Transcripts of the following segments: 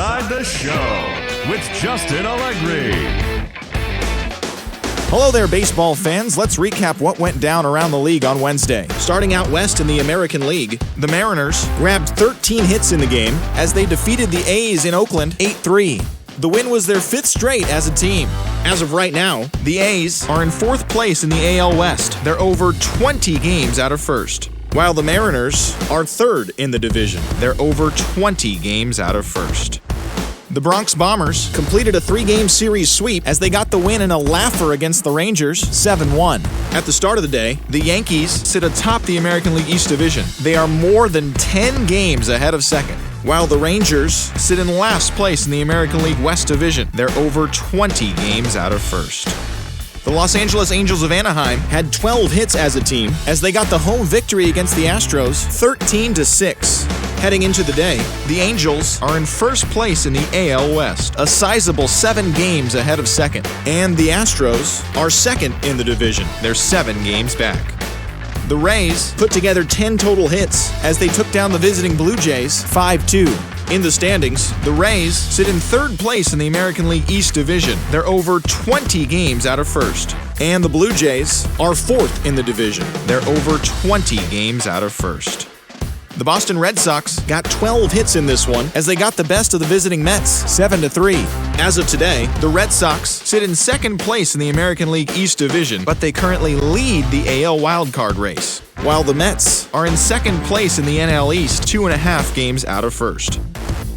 Inside the Show with Justin Allegri. Hello there, baseball fans. Let's recap what went down around the league on Wednesday. Starting out west in the American League, the Mariners grabbed 13 hits in the game as they defeated the A's in Oakland 8-3. The win was their fifth straight as a team. As of right now, the A's are in fourth place in the AL West. They're over 20 games out of first, while the Mariners are third in the division. They're over 20 games out of first. The Bronx Bombers completed a 3-game series sweep as they got the win in a laugher against the Rangers, 7-1. At the start of the day, the Yankees sit atop the American League East Division. They are more than 10 games ahead of second, while the Rangers sit in last place in the American League West Division. They're over 20 games out of first. The Los Angeles Angels of Anaheim had 12 hits as a team as they got the home victory against the Astros, 13-6. Heading into the day, the Angels are in first place in the AL West, a sizable 7 games ahead of second, and the Astros are second in the division. They're 7 games back. The Rays put together 10 total hits as they took down the visiting Blue Jays 5-2. In the standings, the Rays sit in third place in the American League East Division. They're over 20 games out of first. And the Blue Jays are fourth in the division. They're over 20 games out of first. The Boston Red Sox got 12 hits in this one as they got the best of the visiting Mets, 7-3. As of today, the Red Sox sit in second place in the American League East Division, but they currently lead the AL wildcard race, while the Mets are in second place in the NL East, 2.5 games out of first.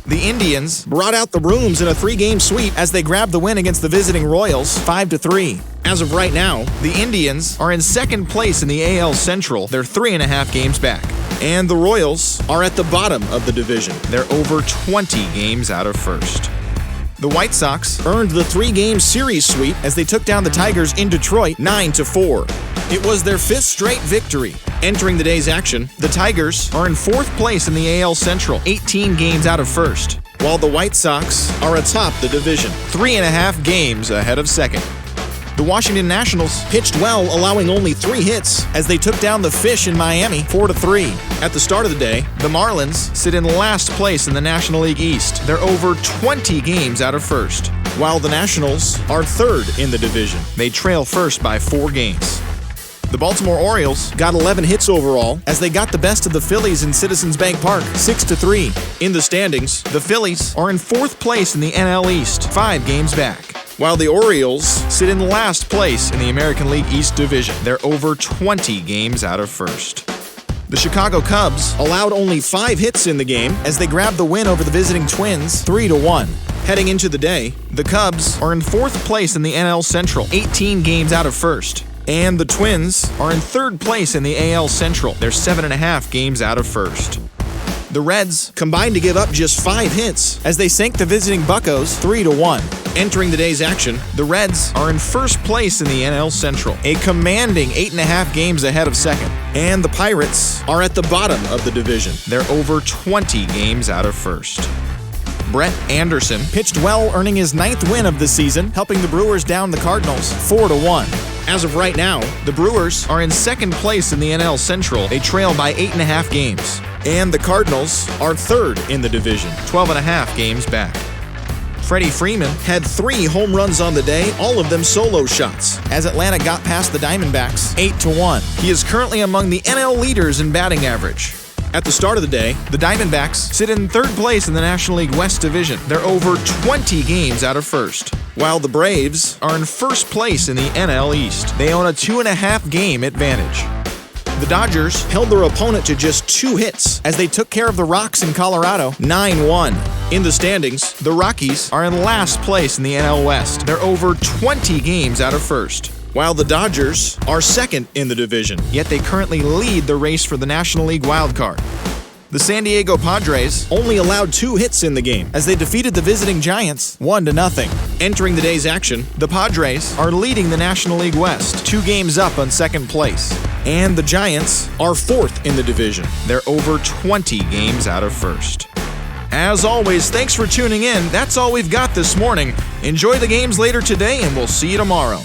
The Indians brought out the brooms in a 3-game sweep as they grabbed the win against the visiting Royals, 5-3. As of right now, the Indians are in second place in the AL Central. They're 3.5 games back. And the Royals are at the bottom of the division. They're over 20 games out of first. The White Sox earned the 3-game series sweep as they took down the Tigers in Detroit 9-4. It was their 5th straight victory. Entering the day's action, the Tigers are in 4th place in the AL Central, 18 games out of first, while the White Sox are atop the division, 3.5 games ahead of second. The Washington Nationals pitched well, allowing only 3 hits as they took down the Fish in Miami 4-3. At the start of the day, the Marlins sit in last place in the National League East. They're over 20 games out of first, while the Nationals are third in the division. They trail first by 4 games. The Baltimore Orioles got 11 hits overall as they got the best of the Phillies in Citizens Bank Park, 6-3. In the standings, the Phillies are in 4th place in the NL East, 5 games back, while the Orioles sit in last place in the American League East Division. They're over 20 games out of first. The Chicago Cubs allowed only 5 hits in the game as they grabbed the win over the visiting Twins, 3-1. Heading into the day, the Cubs are in 4th place in the NL Central, 18 games out of first. And the Twins are in 3rd place in the AL Central. They're 7.5 games out of first. The Reds combined to give up just 5 hits as they sank the visiting Buccos 3-1. Entering the day's action, the Reds are in 1st place in the NL Central, a commanding 8.5 games ahead of second. And the Pirates are at the bottom of the division. They're over 20 games out of first. Brett Anderson pitched well, earning his 9th win of the season, helping the Brewers down the Cardinals 4-1. As of right now, the Brewers are in 2nd place in the NL Central. They trail by 8.5 games. And the Cardinals are 3rd in the division, 12.5 games back. Freddie Freeman had 3 home runs on the day, all of them solo shots, as Atlanta got past the Diamondbacks 8-1. He is currently among the NL leaders in batting average. At the start of the day, the Diamondbacks sit in 3rd place in the National League West Division. They're over 20 games out of first, while the Braves are in 1st place in the NL East. They own a 2.5 game advantage. The Dodgers held their opponent to just 2 hits as they took care of the Rocks in Colorado 9-1. In the standings, the Rockies are in last place in the NL West. They're over 20 games out of first, while the Dodgers are 2nd in the division, yet they currently lead the race for the National League wildcard. The San Diego Padres only allowed 2 hits in the game as they defeated the visiting Giants 1-0. Entering the day's action, the Padres are leading the National League West, 2 games up on 2nd place. And the Giants are 4th in the division. They're over 20 games out of first. As always, thanks for tuning in. That's all we've got this morning. Enjoy the games later today, and we'll see you tomorrow.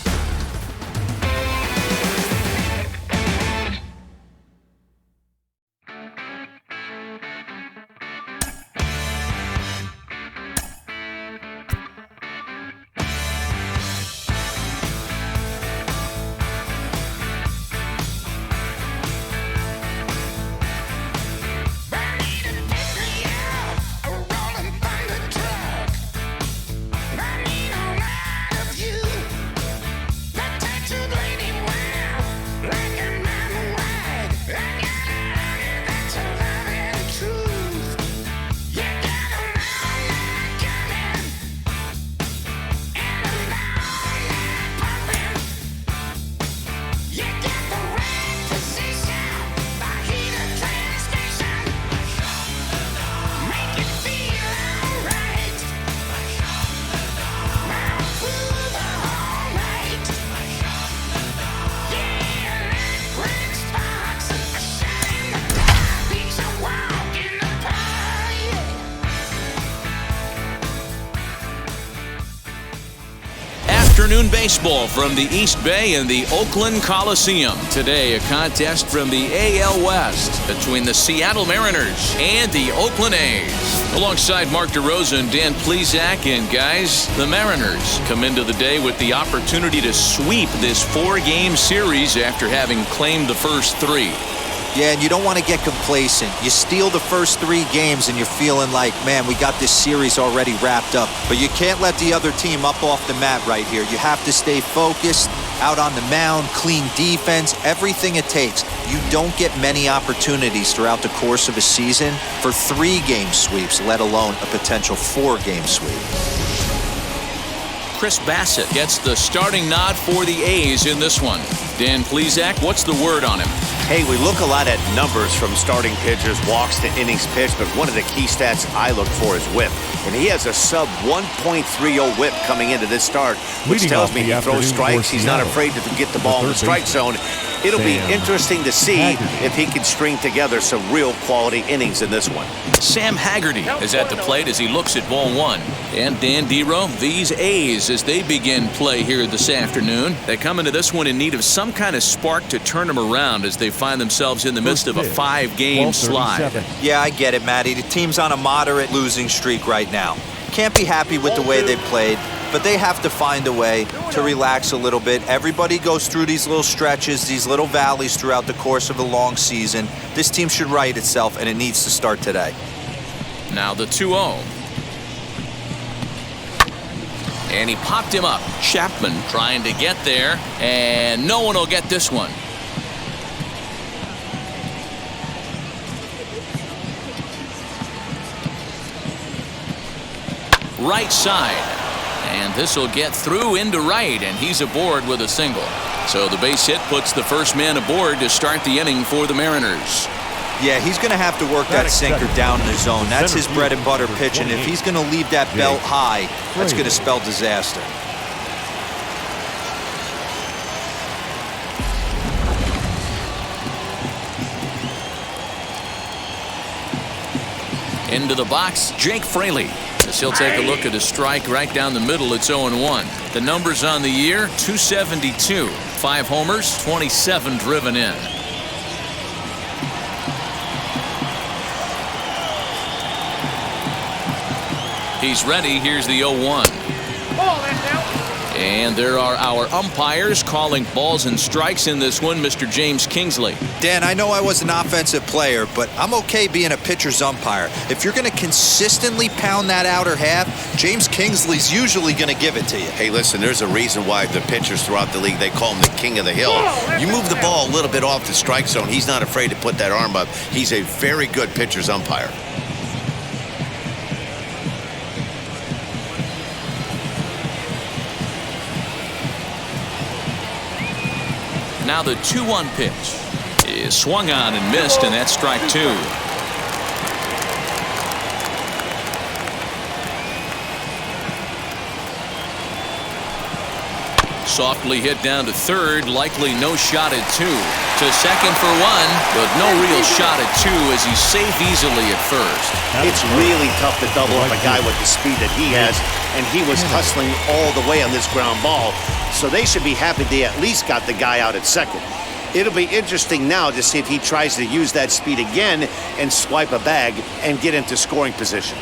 Oakland baseball from the East Bay and the Oakland Coliseum. Today, a contest from the AL West between the Seattle Mariners and the Oakland A's. Alongside Mark DeRosa and Dan Plesac, and guys, the Mariners come into the day with the opportunity to sweep this 4-game series after having claimed the first 3. Yeah, and you don't want to get complacent. You steal the first 3 games and you're feeling like, man, we got this series already wrapped up. But you can't let the other team up off the mat right here. You have to stay focused, out on the mound, clean defense, everything it takes. You don't get many opportunities throughout the course of a season for 3-game sweeps, let alone a potential 4-game sweep. Chris Bassett gets the starting nod for the A's in this one. Dan Plesac, what's the word on him? Hey, we look a lot at numbers from starting pitchers, walks to innings pitched, but one of the key stats I look for is whip. And he has a sub 1.30 whip coming into this start, which tells me he throws strikes. He's not afraid to get the ball in the strike zone. It'll be interesting to see if he can string together some real quality innings in this one. Sam Haggerty is at the plate as he looks at ball 1. And Dan Dero, these A's, as they begin play here this afternoon, they come into this one in need of some kind of spark to turn them around as they find themselves in the midst of a 5-game slide. Yeah, I get it, Matty. The team's on a moderate losing streak right now. Can't be happy with the way they played, but they have to find a way to relax a little bit. Everybody goes through these little stretches, these little valleys throughout the course of a long season. This team should right itself, and it needs to start today. Now the 2-0. And he popped him up. Chapman trying to get there, and no one will get this one. Right side, and this will get through into right, and he's aboard with a single. So the base hit puts the first man aboard to start the inning for the Mariners. Yeah, he's going to have to work that sinker down in the zone. That's his bread and butter pitch, and if he's going to leave that belt high, that's going to spell disaster. Into the box, Jake Fraley. As he'll take a look at a strike right down the middle. It's 0-1. The numbers on the year, 272. 5 homers, 27 driven in. He's ready. Here's the 0-1. And there are our umpires calling balls and strikes in this one, Mr. James Kingsley. Dan, I know I was an offensive player, but I'm okay being a pitcher's umpire. If you're going to consistently pound that outer half, James Kingsley's usually going to give it to you. Hey, listen, there's a reason why the pitchers throughout the league, they call him the king of the hill. You move the ball a little bit off the strike zone, he's not afraid to put that arm up. He's a very good pitcher's umpire. Now the 2-1 pitch is swung on and missed, and that's strike 2. Softly hit down to third, likely no shot at 2. To second for 1, but no real shot at 2 as he's safe easily at first. It's really tough to double up a guy with the speed that he has, and he was hustling all the way on this ground ball. So they should be happy they at least got the guy out at second. It'll be interesting now to see if he tries to use that speed again and swipe a bag and get into scoring position.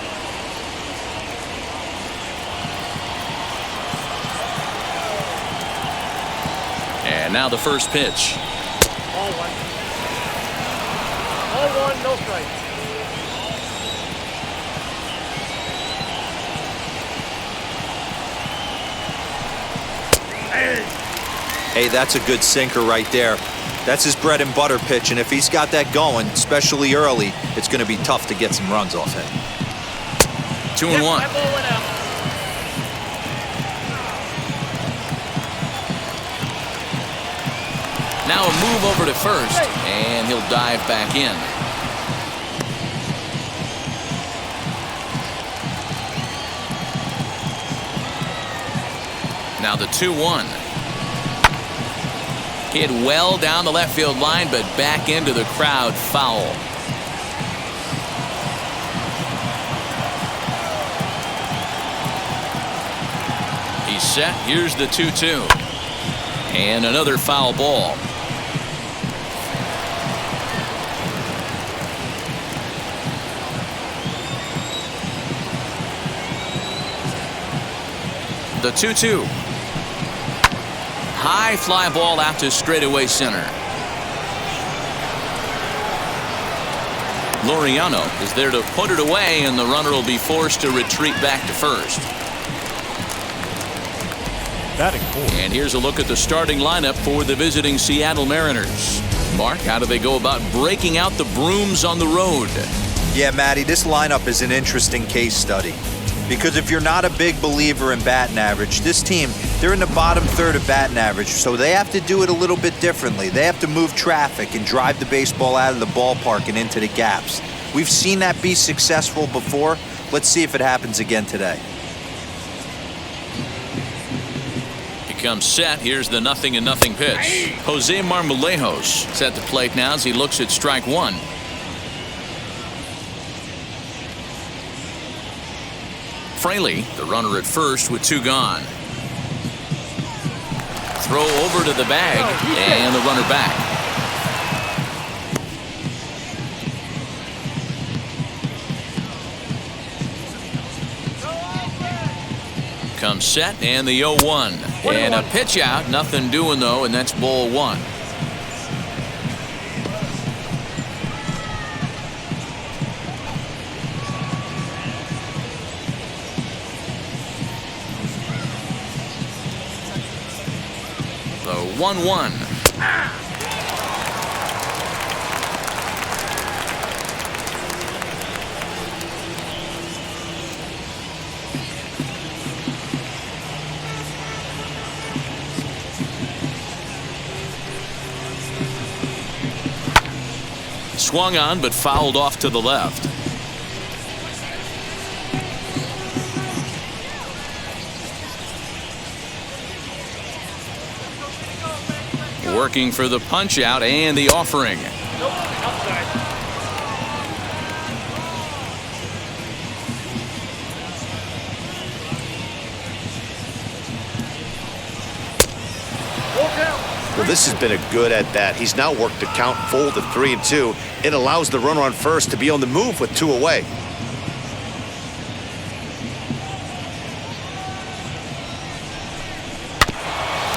And now the first pitch. Ball 1. Ball 1, no strikes. Hey, that's a good sinker right there. That's his bread and butter pitch, and if he's got that going, especially early, it's going to be tough to get some runs off him. 2-1. That ball went out. Now a move over to first, and he'll dive back in. Now the 2-1. Hit well down the left field line, but back into the crowd, foul. He's Set. Here's the 2-2. And another foul ball. The 2-2. High fly ball out to straightaway center. Laureano is there to put it away, and the runner will be forced to retreat back to first. And here's a look at the starting lineup for the visiting Seattle Mariners. Mark, how do they go about breaking out the brooms on the road? Yeah, Matty, this lineup is an interesting case study. Because if you're not a big believer in batting average, this team, they're in the bottom third of batting average, so they have to do it a little bit differently. They have to move traffic and drive the baseball out of the ballpark and into the gaps. We've seen that be successful before. Let's see if it happens again today. He comes set. Here's the 0-0 pitch. Jose Marmolejos is at the plate now as he looks at strike one. Fraley, the runner at first with two gone. Throw over to the bag, and the runner back. Comes set, and the 0-1. And a pitch out, nothing doing though, and that's ball one. The 1-1. Swung on, but fouled off to the left. Working for the punch out and the offering. Nope, outside. Well, this has been a good at bat. He's now worked the count full to 3-2. It allows the runner on first to be on the move with two away.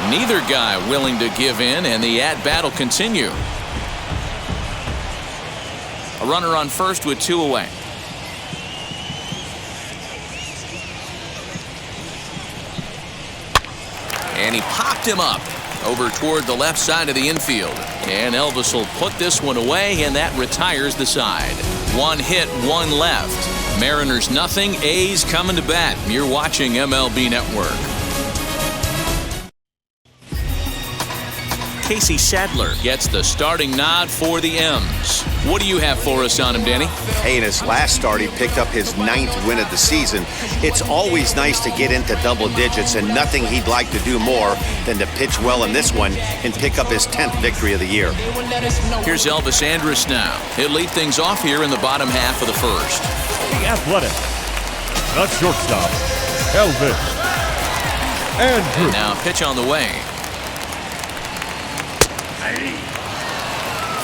Neither guy willing to give in, and the at-bat will continue. A runner on first with two away. And he popped him up over toward the left side of the infield. And Elvis will put this one away, and that retires the side. One hit, one left. Mariners nothing, A's coming to bat. You're watching MLB Network. Casey Sadler gets the starting nod for the M's. What do you have for us on him, Danny? Hey, in his last start, he picked up his 9th win of the season. It's always nice to get into double digits, and nothing he'd like to do more than to pitch well in this one and pick up his 10th victory of the year. Here's Elvis Andrus now. He'll lead things off here in the bottom half of the first. The Athletic. The shortstop, Elvis Andrus. And now pitch on the way.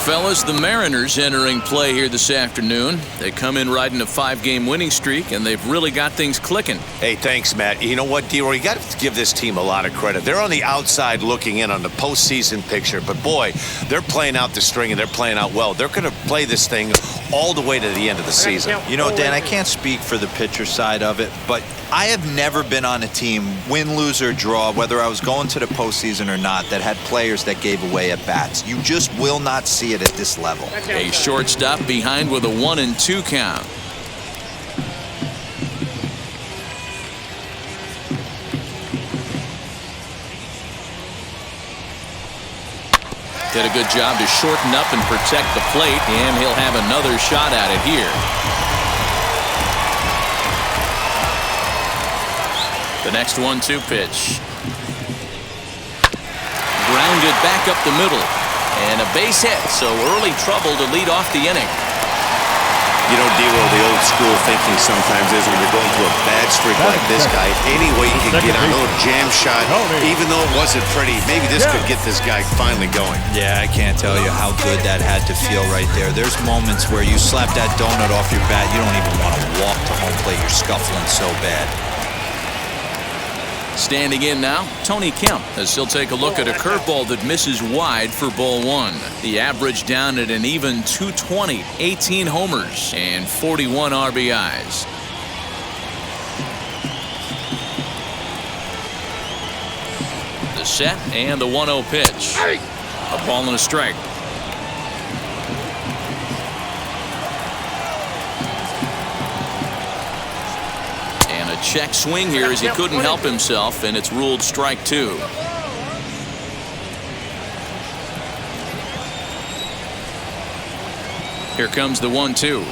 Fellas, the Mariners entering play here this afternoon. They come in riding a 5-game winning streak, and they've really got things clicking. Hey, thanks, Matt. You know what, D-Roy? You got to give this team a lot of credit. They're on the outside looking in on the postseason picture, but boy, they're playing out the string, and they're playing out well. They're going to play this thing all the way to the end of the season. You know, Dan, I can't speak for the pitcher side of it, but I have never been on a team, win, lose, or draw, whether I was going to the postseason or not, that had players that gave away at bats. You just will not see it at this level. A shortstop behind with a 1-2 count. Did a good job to shorten up and protect the plate, and he'll have another shot at it here. The next 1-2 pitch. Grounded back up the middle. And a base hit, so early trouble to lead off the inning. You know, D'Lo, the old school thinking sometimes is when you're going through a bad streak like this guy, any way you can get on a little jam shot, even though it wasn't pretty, maybe this could get this guy finally going. Yeah, I can't tell you how good that had to feel right there. There's moments where you slap that donut off your bat, you don't even want to walk to home plate. You're scuffling so bad. Standing in now, Tony Kemp, as he'll take a look at a curveball that misses wide for ball one. The average down at an even 220, 18 homers, and 41 RBIs. The set and the 1-0 pitch. A ball and a strike. Check swing here as he couldn't help himself, and it's ruled strike two. Here comes the 1-2.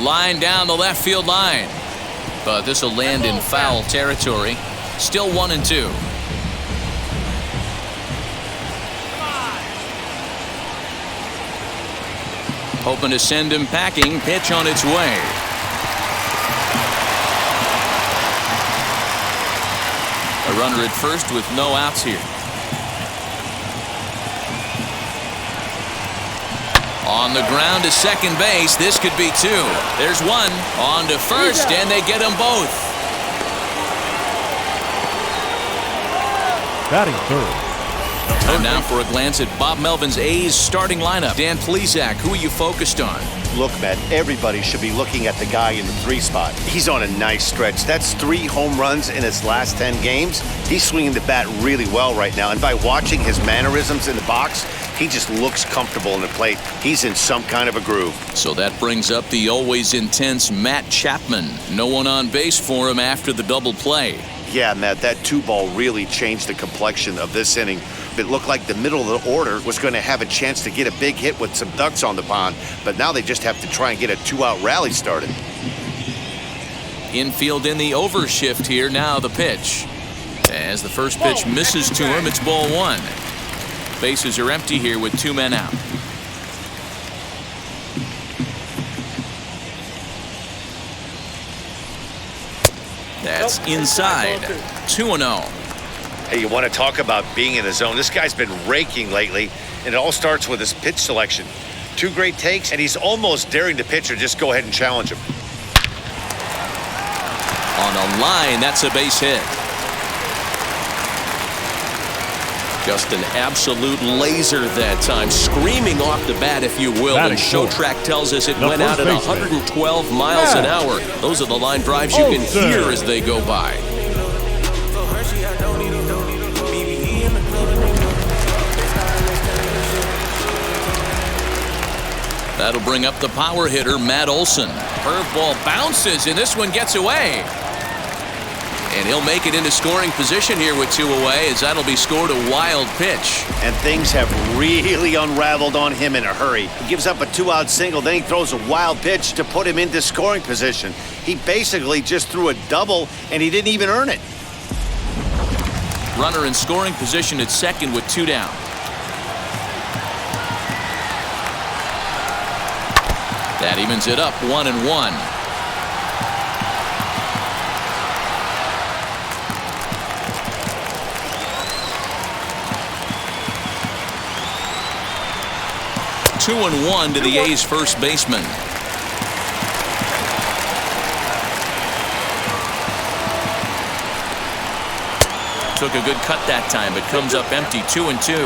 Line down the left field line. But this will land in foul territory. Still 1-2. Hoping to send him packing. Pitch on its way. A runner at first with no outs here. On the ground to second base. This could be two. There's one. On to first, and they get them both. Batting third. And now for a glance at Bob Melvin's A's starting lineup. Dan Plesac, who are you focused on? Look, Matt, everybody should be looking at the guy in the 3 spot. He's on a nice stretch. That's 3 home runs in his last 10 games. He's swinging the bat really well right now. And by watching his mannerisms in the box, he just looks comfortable in the plate. He's in some kind of a groove. So that brings up the always intense Matt Chapman. No one on base for him after the double play. Yeah, Matt, that 2-ball really changed the complexion of this inning. It looked like the middle of the order was going to have a chance to get a big hit with some ducks on the pond, but now they just have to try and get a 2-out rally started. Infield in the overshift here. Now the pitch. As the first pitch misses to him, it's ball one. Bases are empty here with 2 men out. That's inside. 2-0. Hey, you want to talk about being in the zone? This guy's been raking lately, and it all starts with his pitch selection. 2 great takes, and he's almost daring the pitcher just go ahead and challenge him. On a line, that's a base hit. Just an absolute laser that time, screaming off the bat, if you will. And Show Track tells us it went out at 112 miles an hour. Those are the line drives you can hear as they go by. That'll bring up the power hitter, Matt Olson. Curveball bounces, and this one gets away. And he'll make it into scoring position here with 2 away, as that'll be scored a wild pitch. And things have really unraveled on him in a hurry. He gives up a 2-out single, then he throws a wild pitch to put him into scoring position. He basically just threw a double, and he didn't even earn it. Runner in scoring position at second with 2 down. That evens it up, 1-1. Two and 1 to the A's first baseman. Took a good cut that time, but comes up empty. 2-2.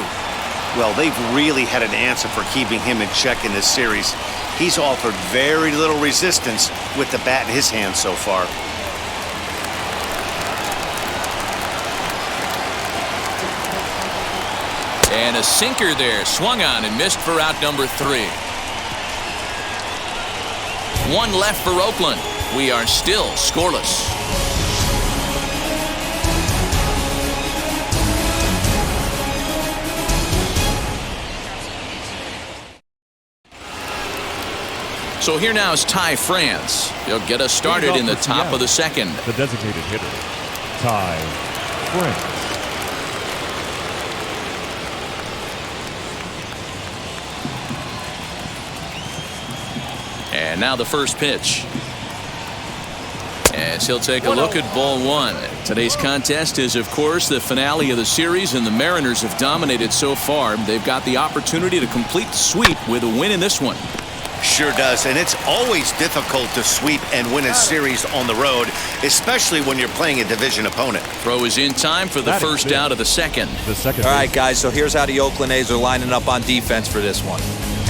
Well, they've really had an answer for keeping him in check in this series. He's offered very little resistance with the bat in his hand so far. And a sinker there, swung on and missed for out number 3. 1 left for Oakland. We are still scoreless. So here now is Ty France. He'll get us started in the top of the second. The designated hitter, Ty France. And now the first pitch. As he'll take a look at ball one. Today's contest is, of course, the finale of the series, and the Mariners have dominated so far. They've got the opportunity to complete the sweep with a win in this one. Sure does, and it's always difficult to sweep and win a series on the road, especially when you're playing a division opponent. Throw is in time for the first out of the second. All right, guys, so here's how the Oakland A's are lining up on defense for this one.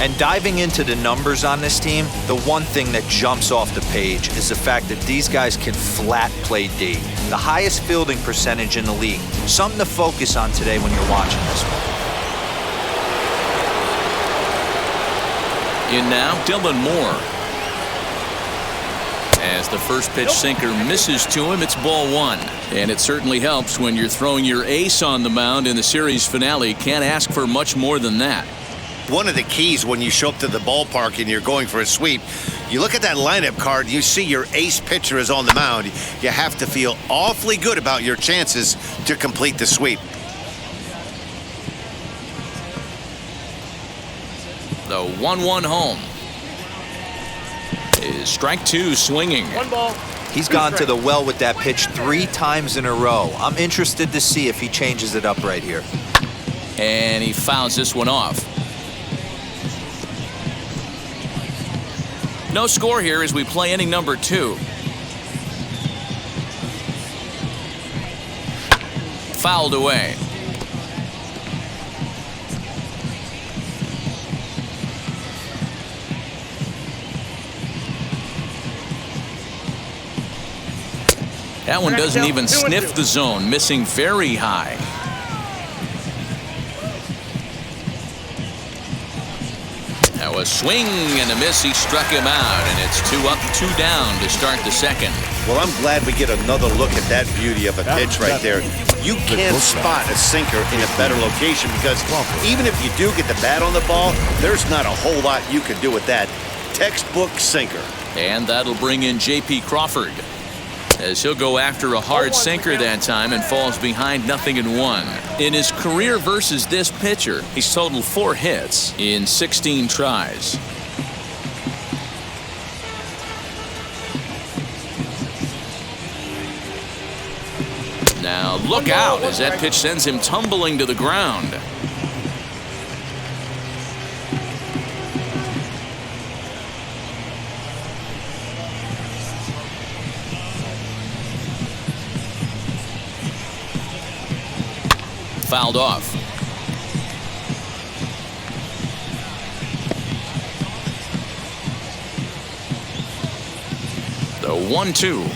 And diving into the numbers on this team, the one thing that jumps off the page is the fact that these guys can flat play D. The highest fielding percentage in the league. Something to focus on today when you're watching this one. In now, Dylan Moore. As the first pitch sinker misses to him, it's ball one. And it certainly helps when you're throwing your ace on the mound in the series finale. Can't ask for much more than that. One of the keys when you show up to the ballpark and you're going for a sweep, you look at that lineup card, you see your ace pitcher is on the mound. You have to feel awfully good about your chances to complete the sweep. The 1-1 home. Is strike two swinging. 1 ball. He's gone to the well with that pitch 3 times in a row. I'm interested to see if he changes it up right here. And he fouls this one off. No score here as we play inning number 2. Fouled away. That one doesn't even sniff the zone, missing very high. That was swing and a miss. He struck him out, and it's 2 up, 2 down to start the second. Well, I'm glad we get another look at that beauty of a pitch right there. You can't spot a sinker in a better location because even if you do get the bat on the ball, there's not a whole lot you can do with that. Textbook sinker. And that'll bring in J.P. Crawford, as he'll go after a hard sinker that time and falls behind 0-1. In his career versus this pitcher, he's totaled 4 hits in 16 tries. Now look out as that pitch sends him tumbling to the ground. Fouled off. The 1-2.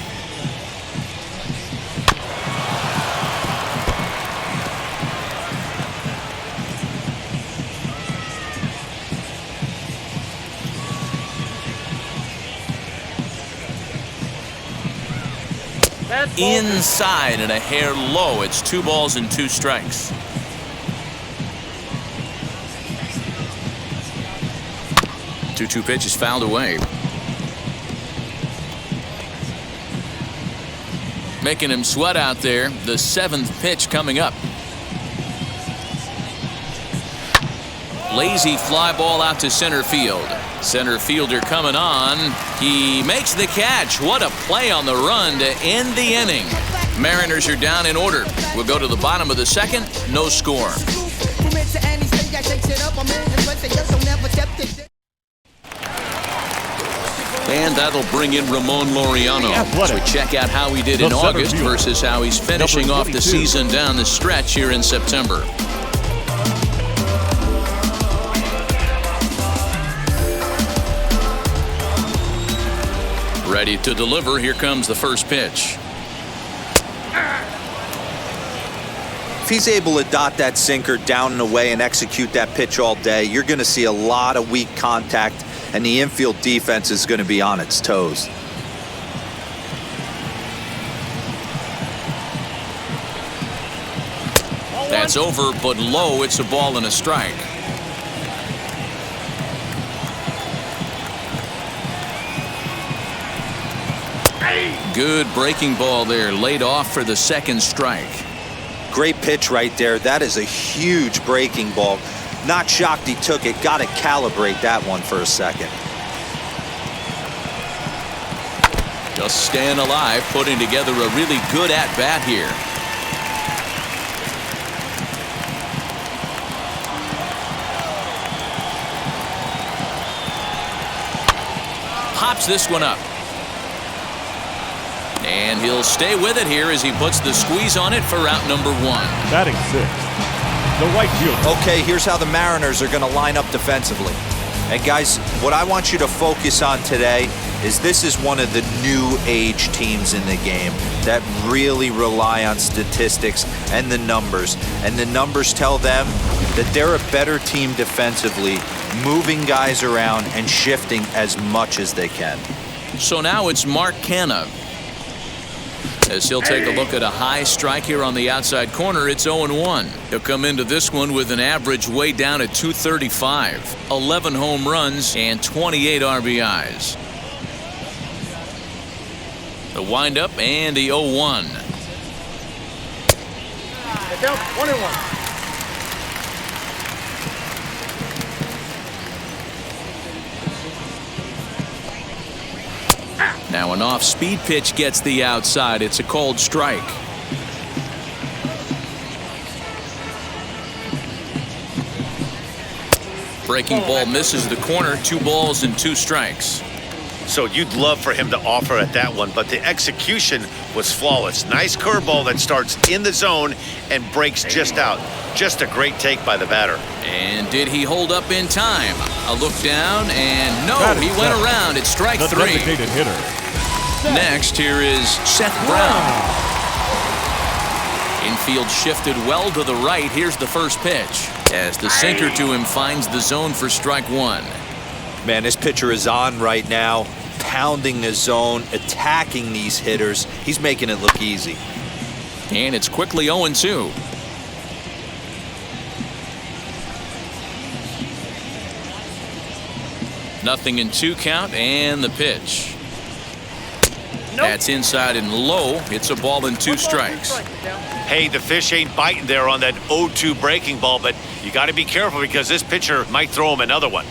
Inside and a hair low. It's 2 balls and 2 strikes. Two pitches fouled away. Making him sweat out there. The 7th pitch coming up. Lazy fly ball out to center field. Center fielder coming on. He makes the catch. What a play on the run to end the inning. Mariners are down in order. We'll go to the bottom of the second. No score. And that'll bring in Ramon Laureano as we check out how he did in August versus how he's finishing off the season down the stretch here in September. Ready to deliver. Here comes the first pitch. If he's able to dot that sinker down and away and execute that pitch all day, you're going to see a lot of weak contact, and the infield defense is going to be on its toes. That's over, but low. It's a ball and a strike. Good breaking ball there, laid off for the second strike. Great pitch right there. That is a huge breaking ball. Not shocked he took it. Got to calibrate that one for a second. Just staying alive, putting together a really good at-bat here. Pops this one up. And he'll stay with it here as he puts the squeeze on it for out number 1. Batting 6th, the right fielder. Okay, here's how the Mariners are going to line up defensively. And guys, what I want you to focus on today is this is one of the new age teams in the game that really rely on statistics and the numbers. And the numbers tell them that they're a better team defensively, moving guys around and shifting as much as they can. So now it's Mark Canha. As he'll take a look at a high strike here on the outside corner, it's 0-1. He'll come into this one with an average way down at 235, 11 home runs, and 28 RBIs. The windup and the 0-1. Down 1-1. Now an off-speed pitch gets the outside. It's a cold strike. Breaking ball misses the corner. 2 balls and 2 strikes. So you'd love for him to offer at that one, but the execution was flawless. Nice curveball that starts in the zone and breaks just out. Just a great take by the batter. And did he hold up in time? A look down, and no, he went around. It's strike 3. Designated hitter. Next, here is Seth Brown. Infield shifted well to the right. Here's the first pitch as the sinker to him finds the zone for strike 1. Man, this pitcher is on right now, pounding the zone, attacking these hitters. He's making it look easy. And it's quickly 0-2. Nothing in 2 count, and the pitch. That's inside and low. It's a ball and 2 strikes. Hey, the fish ain't biting there on that 0-2 breaking ball, but you got to be careful because this pitcher might throw him another one.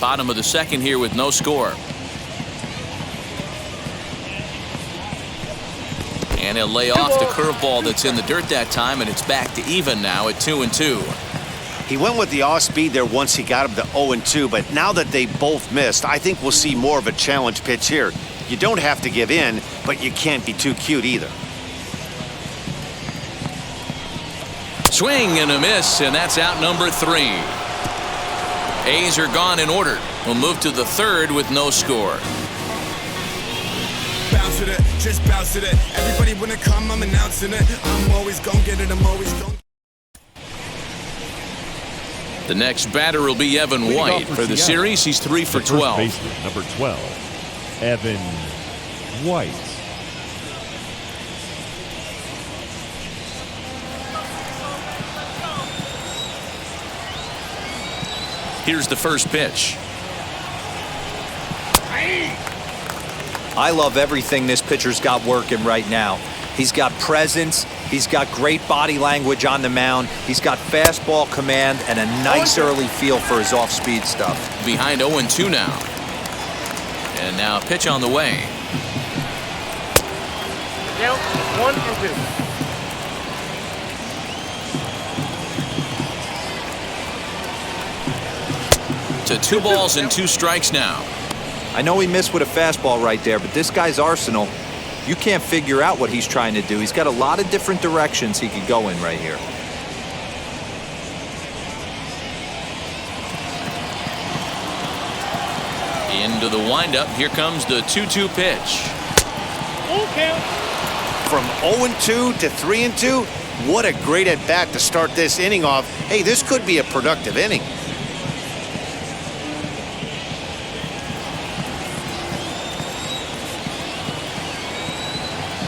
Bottom of the second here with no score. And he'll lay off the curveball that's in the dirt that time, and it's back to even now at 2-2. He went with the off speed there once he got him to 0-2, but now that they both missed, I think we'll see more of a challenge pitch here. You don't have to give in, but you can't be too cute either. Swing and a miss, and that's out number 3. A's are gone in order. We'll move to the 3rd with no score. Bounce with it, just bounce with it. Everybody wanna come, I'm announcing it. I'm always gonna get it, I'm always gonna. The next batter will be Evan White. For the series, he's 3 for 12. Baseman, number 12, Evan White. Here's the first pitch. I love everything this pitcher's got working right now. He's got presence. He's got great body language on the mound. He's got fastball command and a nice early feel for his off-speed stuff. Behind 0-2 now. And now a pitch on the way. Down 1-2. To 2 balls and 2 strikes now. I know he missed with a fastball right there, but this guy's arsenal, you can't figure out what he's trying to do. He's got a lot of different directions he could go in right here. Into the windup. Here comes the 2-2 pitch. Full count. From 0-2 to 3-2, what a great at-bat to start this inning off. Hey, this could be a productive inning.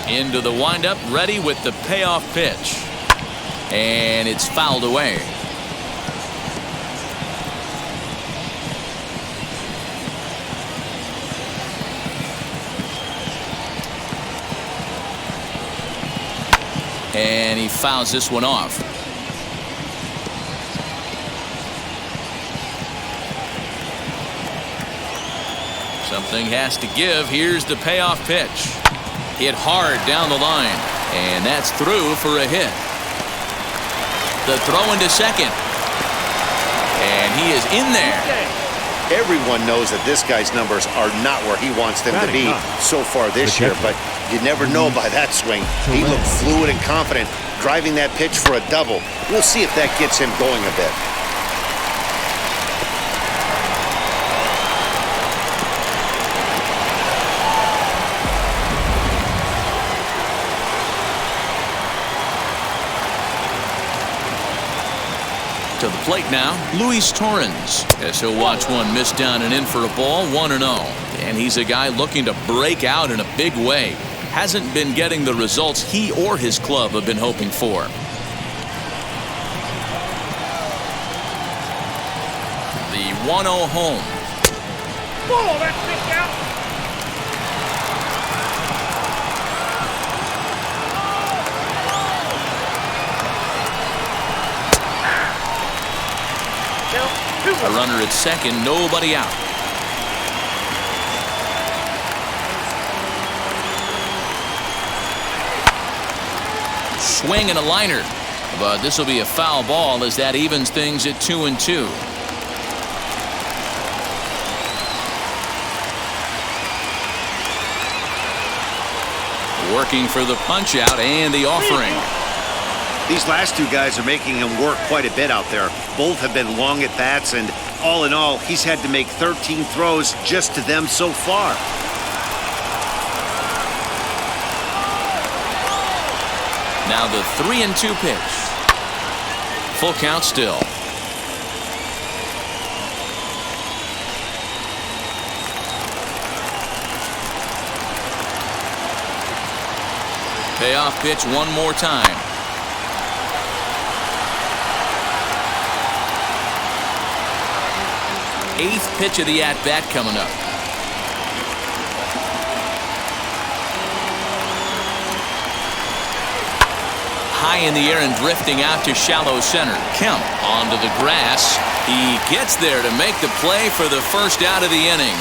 Into the windup, ready with the payoff pitch. And it's fouled away. And he fouls this one off. Something has to give. Here's the payoff pitch. Hit hard down the line. And that's through for a hit. The throw into second. And he is in there. Everyone knows that this guy's numbers are not where he wants them to be so far this year, but you never know by that swing. He looked fluid and confident, driving that pitch for a double. We'll see if that gets him going a bit. To the plate now, Luis Torrens, as he'll watch one miss down and in for a ball, 1-0. And he's a guy looking to break out in a big way. Hasn't been getting the results he or his club have been hoping for. The 1-0 home. Ball, that's kicked out. A runner at second, nobody out. Swing and a liner, but this will be a foul ball as that evens things at 2-2. Working for the punch out and the offering. These last two guys are making him work quite a bit out there. Both have been long at bats, and all in all, he's had to make 13 throws just to them so far. Now the 3-2 pitch. Full count still. Payoff pitch one more time. Eighth pitch of the at-bat coming up. High in the air and drifting out to shallow center. Kemp onto the grass. He gets there to make the play for the first out of the inning.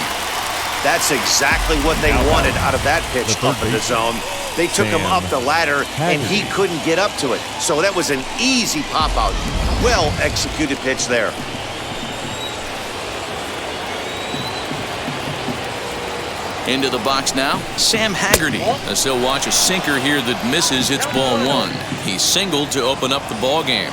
That's exactly what they wanted out of that pitch up in the zone. They took him up the ladder, and he couldn't get up to it. So that was an easy pop-out. Well-executed pitch there. Into the box now, Sam Haggerty, as he'll watch a sinker here that misses. It's ball one. He singled to open up the ball game.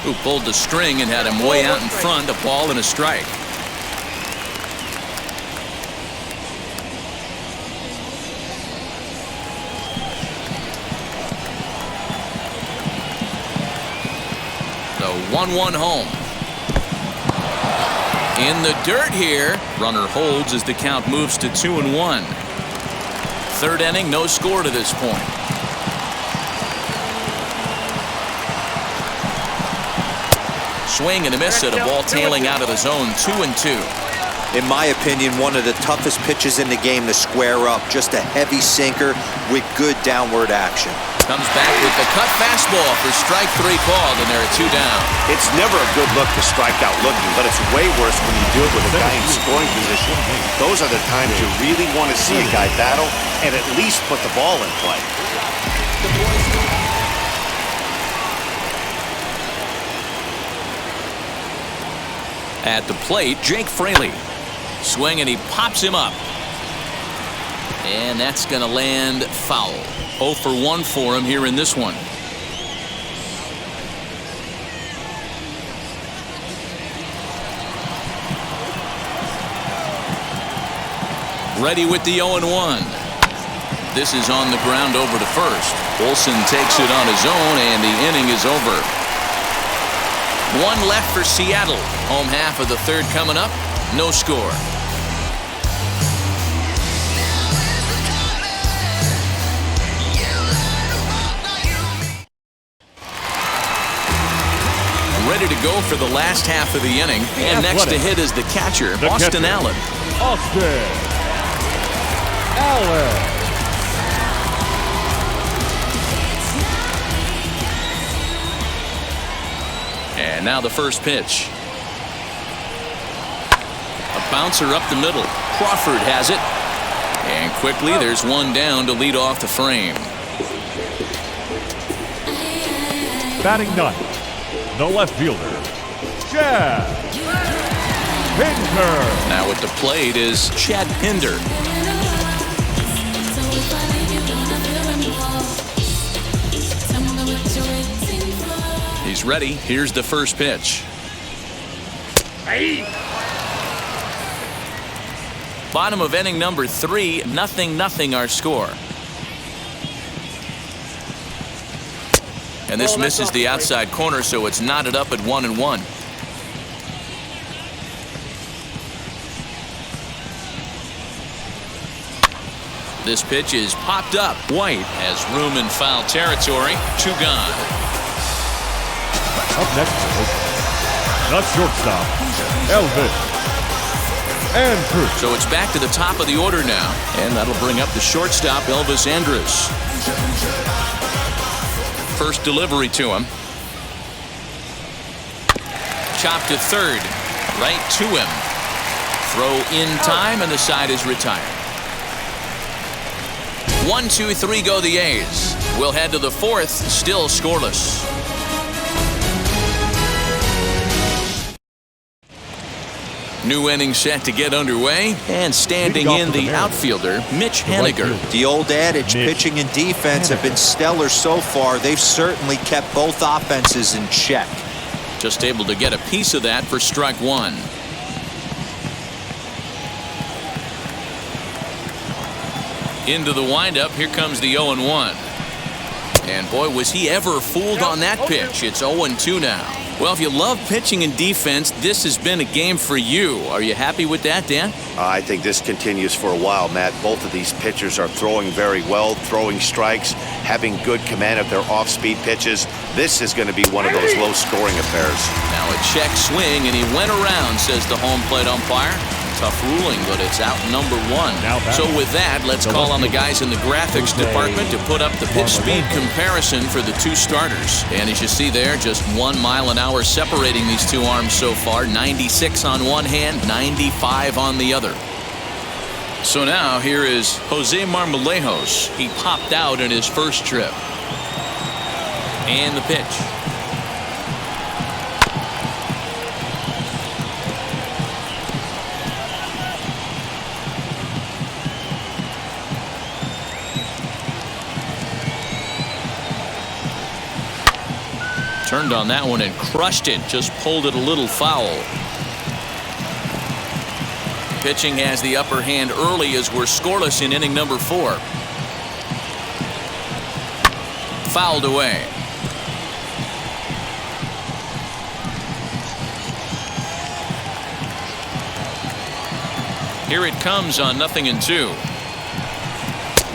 Who pulled the string and had him way out in front, a ball and a strike. The 1-1 home. In the dirt here. Runner holds as the count moves to 2-1. Third inning, no score to this point. Swing and a miss at a ball tailing out of the zone. 2-2. In my opinion, one of the toughest pitches in the game to square up. Just a heavy sinker with good downward action. Comes back with the cut fastball for strike three called, and they're at 2 down. It's never a good look to strike out looking, but it's way worse when you do it with a guy in scoring position. Those are the times you really want to see a guy battle and at least put the ball in play. At the plate, Jake Fraley. Swing and he pops him up. And that's going to land foul. 0 for 1 for him here in this one. Ready with the 0-1. This is on the ground over to first. Olsen takes it on his own, and the inning is over. One left for Seattle. Home half of the third coming up. No score. Ready to go for the last half of the inning. And next to hit is the catcher, Austin Allen. Austin Allen. And now the first pitch. A bouncer up the middle. Crawford has it. And quickly there's one down to lead off the frame. Batting ninth, the left fielder, Chad Pinder. Now at the plate is Chad Pinder. He's ready. Here's the first pitch. Bottom of inning number 3, 0-0 our score. And this misses the outside corner, so it's knotted up at 1-1. This pitch is popped up. White has room in foul territory. 2 gone. Up next, the shortstop, Elvis Andrus. So it's back to the top of the order now, and that'll bring up the shortstop, Elvis Andrus. First delivery to him. Chopped to third. Right to him. Throw in time, and the side is retired. 1, 2, 3 go the A's. We'll head to the 4th, still scoreless. New inning set to get underway, and standing in the outfielder, Mitch Haniger. The old adage, pitching and defense have been stellar so far. They've certainly kept both offenses in check. Just able to get a piece of that for strike 1. Into the windup, here comes the 0-1. And boy, was he ever fooled on that pitch. It's 0-2 now. Well, if you love pitching and defense, this has been a game for you. Are you happy with that, Dan? I think this continues for a while, Matt. Both of these pitchers are throwing very well, throwing strikes, having good command of their off-speed pitches. This is going to be one of those low-scoring affairs. Now a check swing, and he went around, says the home plate umpire. Tough ruling, but it's out number 1. So with that, let's call on the guys in the graphics department to put up the pitch speed comparison for the 2 starters. And as you see there, just 1 mile an hour separating these 2 arms so far. 96 on one hand, 95 on the other. So now here is Jose Marmolejos. He popped out in his first trip. And the pitch. Turned on that one and crushed it. Just pulled it a little foul. Pitching has the upper hand early as we're scoreless in inning number 4. Fouled away. Here it comes on 0-2.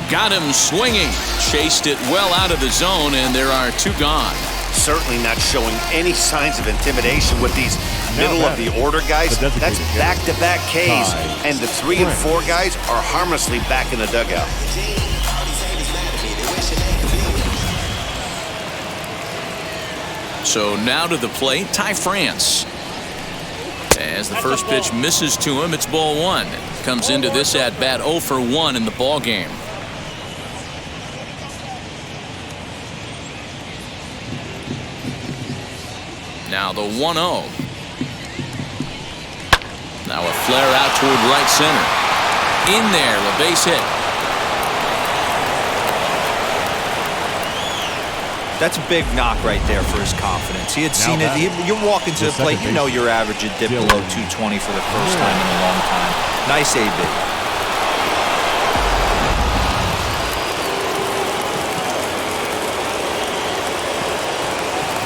Got him swinging. Chased it well out of the zone, and there are 2 gone. Certainly not showing any signs of intimidation with these middle of the order guys. That's back-to-back Ks, and the 3 and 4 guys are harmlessly back in the dugout. So now to the plate, Ty France. As the first pitch misses to him, it's ball 1. Comes into this at bat 0 for 1 in the ball game. Now the 1-0. Now a flare out toward right center. In there, a base hit. That's a big knock right there for his confidence. He had seen it. You're walking to the plate. You know your average had dipped below 220 for the first time in a long time. Nice AB.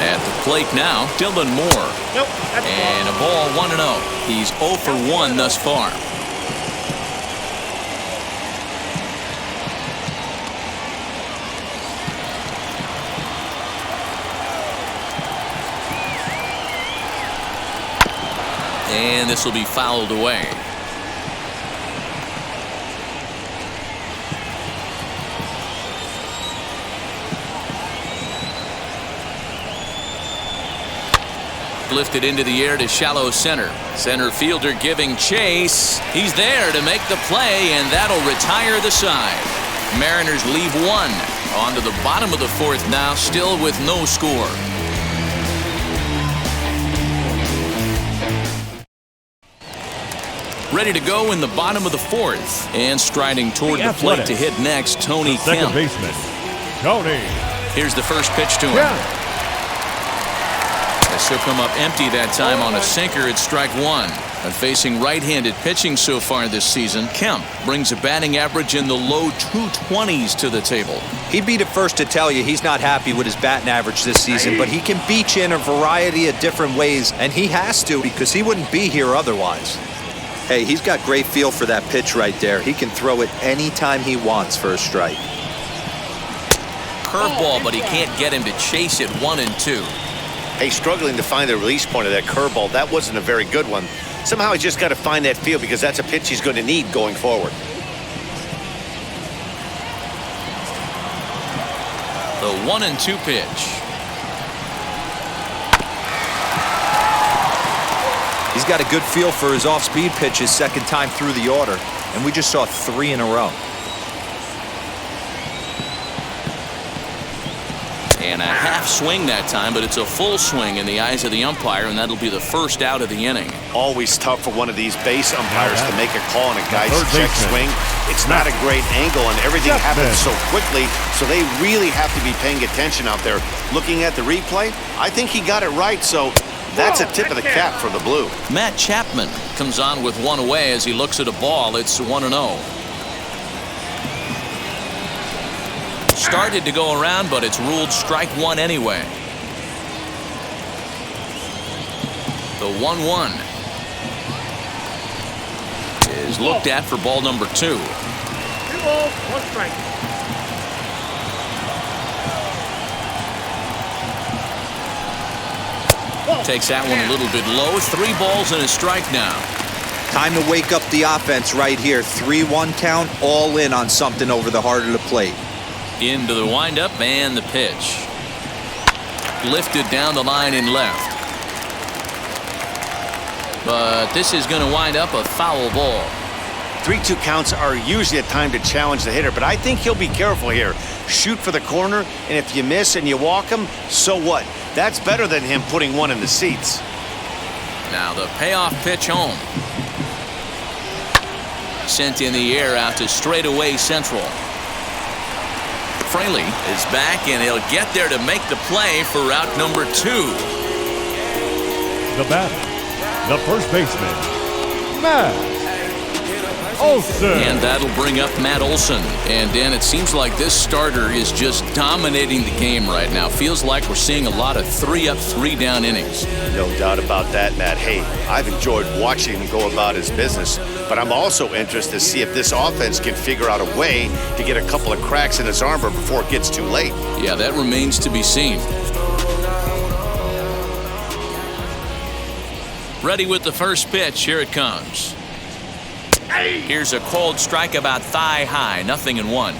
At the plate now, Dylan Moore. And a ball 1-0. He's 0 for 1 thus far. And this will be fouled away. lifted into the air to shallow center. Center fielder giving chase. He's there to make the play, and that'll retire the side. Mariners leave one. On to the bottom of the fourth now, still with no score. Ready to go in the bottom of the fourth. And striding toward the plate to hit next, Tony Kemp. Second baseman, Tony. Here's the first pitch to him. As he'll come up empty that time on a sinker at strike one. And facing right-handed pitching so far this season, Kemp brings a batting average in the low 220s to the table. He'd be the first to tell you he's not happy with his batting average this season, but he can beat you in a variety of different ways, and he has to because he wouldn't be here otherwise. Hey, he's got great feel for that pitch right there. He can throw it anytime he wants for a strike. Curveball, but he can't get him to chase it 1 and 2. Hey, struggling to find the release point of that curveball. That wasn't a very good one. Somehow he's just got to find that feel because that's a pitch he's going to need going forward. The 1 and 2 pitch. He's got a good feel for his off-speed pitches second time through the order, and we just saw 3 in a row. And a half swing that time, but it's a full swing in the eyes of the umpire, and that'll be the first out of the inning. Always tough for one of these base umpires to make a call on a guy's check swing. It's not a great angle, and everything happens so quickly, so they really have to be paying attention out there. Looking at the replay, I think he got it right, so that's a tip of the cap for the Blue. Matt Chapman comes on with one away as he looks at a ball. It's 1-0. Started to go around, but it's ruled strike one anyway. The 1-1 is looked at for ball number 2. 2 balls, 1 strike. Takes that one a little bit low. 3 balls and a strike now. Time to wake up the offense right here. 3-1 count, all in on something over the heart of the plate. Into the windup and the pitch. Lifted down the line in left. But this is going to wind up a foul ball. 3-2 counts are usually a time to challenge the hitter, but I think he'll be careful here. Shoot for the corner, and if you miss and you walk him, so what? That's better than him putting one in the seats. Now the payoff pitch home. Sent in the air out to straightaway central. Fraley is back, and he'll get there to make the play for route number 2. The batter, the first baseman, Matt Olson. And that'll bring up Matt Olson. And Dan, it seems like this starter is just dominating the game right now. Feels like we're seeing a lot of 3-up, 3-down innings. No doubt about that, Matt. Hey, I've enjoyed watching him go about his business, but I'm also interested to see if this offense can figure out a way to get a couple of cracks in his armor before it gets too late. Yeah, that remains to be seen. Ready with the first pitch. Here it comes. Here's a cold strike about thigh high. 0-1.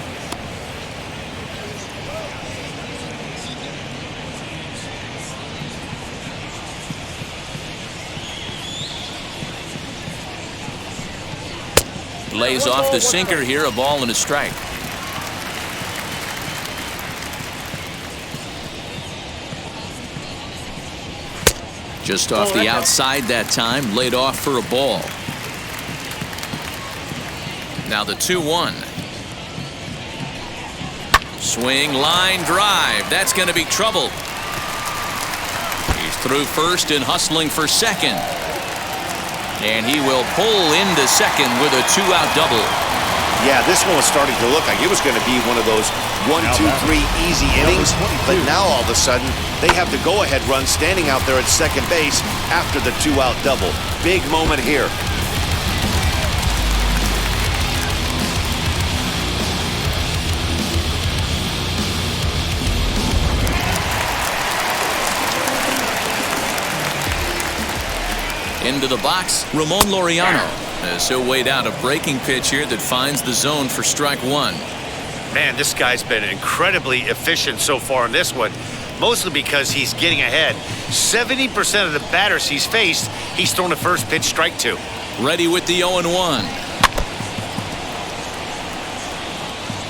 Lays off the sinker here. A ball and a strike. Just off the outside that time. Laid off for a ball. Now the 2-1. Swing, line drive. That's going to be trouble. He's through first and hustling for second. And he will pull into second with a 2-out double. Yeah, this one was starting to look like it was going to be one of those 1, 2, 3 easy innings. But now all of a sudden, they have the go-ahead run standing out there at second base after the 2-out double. Big moment here. Into the box, Ramon Laureano, as he'll wait out a breaking pitch here that finds the zone for strike 1. Man, this guy's been incredibly efficient so far in this one. mostly because he's getting ahead. 70% of the batters he's faced, he's thrown a first pitch strike to. Ready with the 0-1.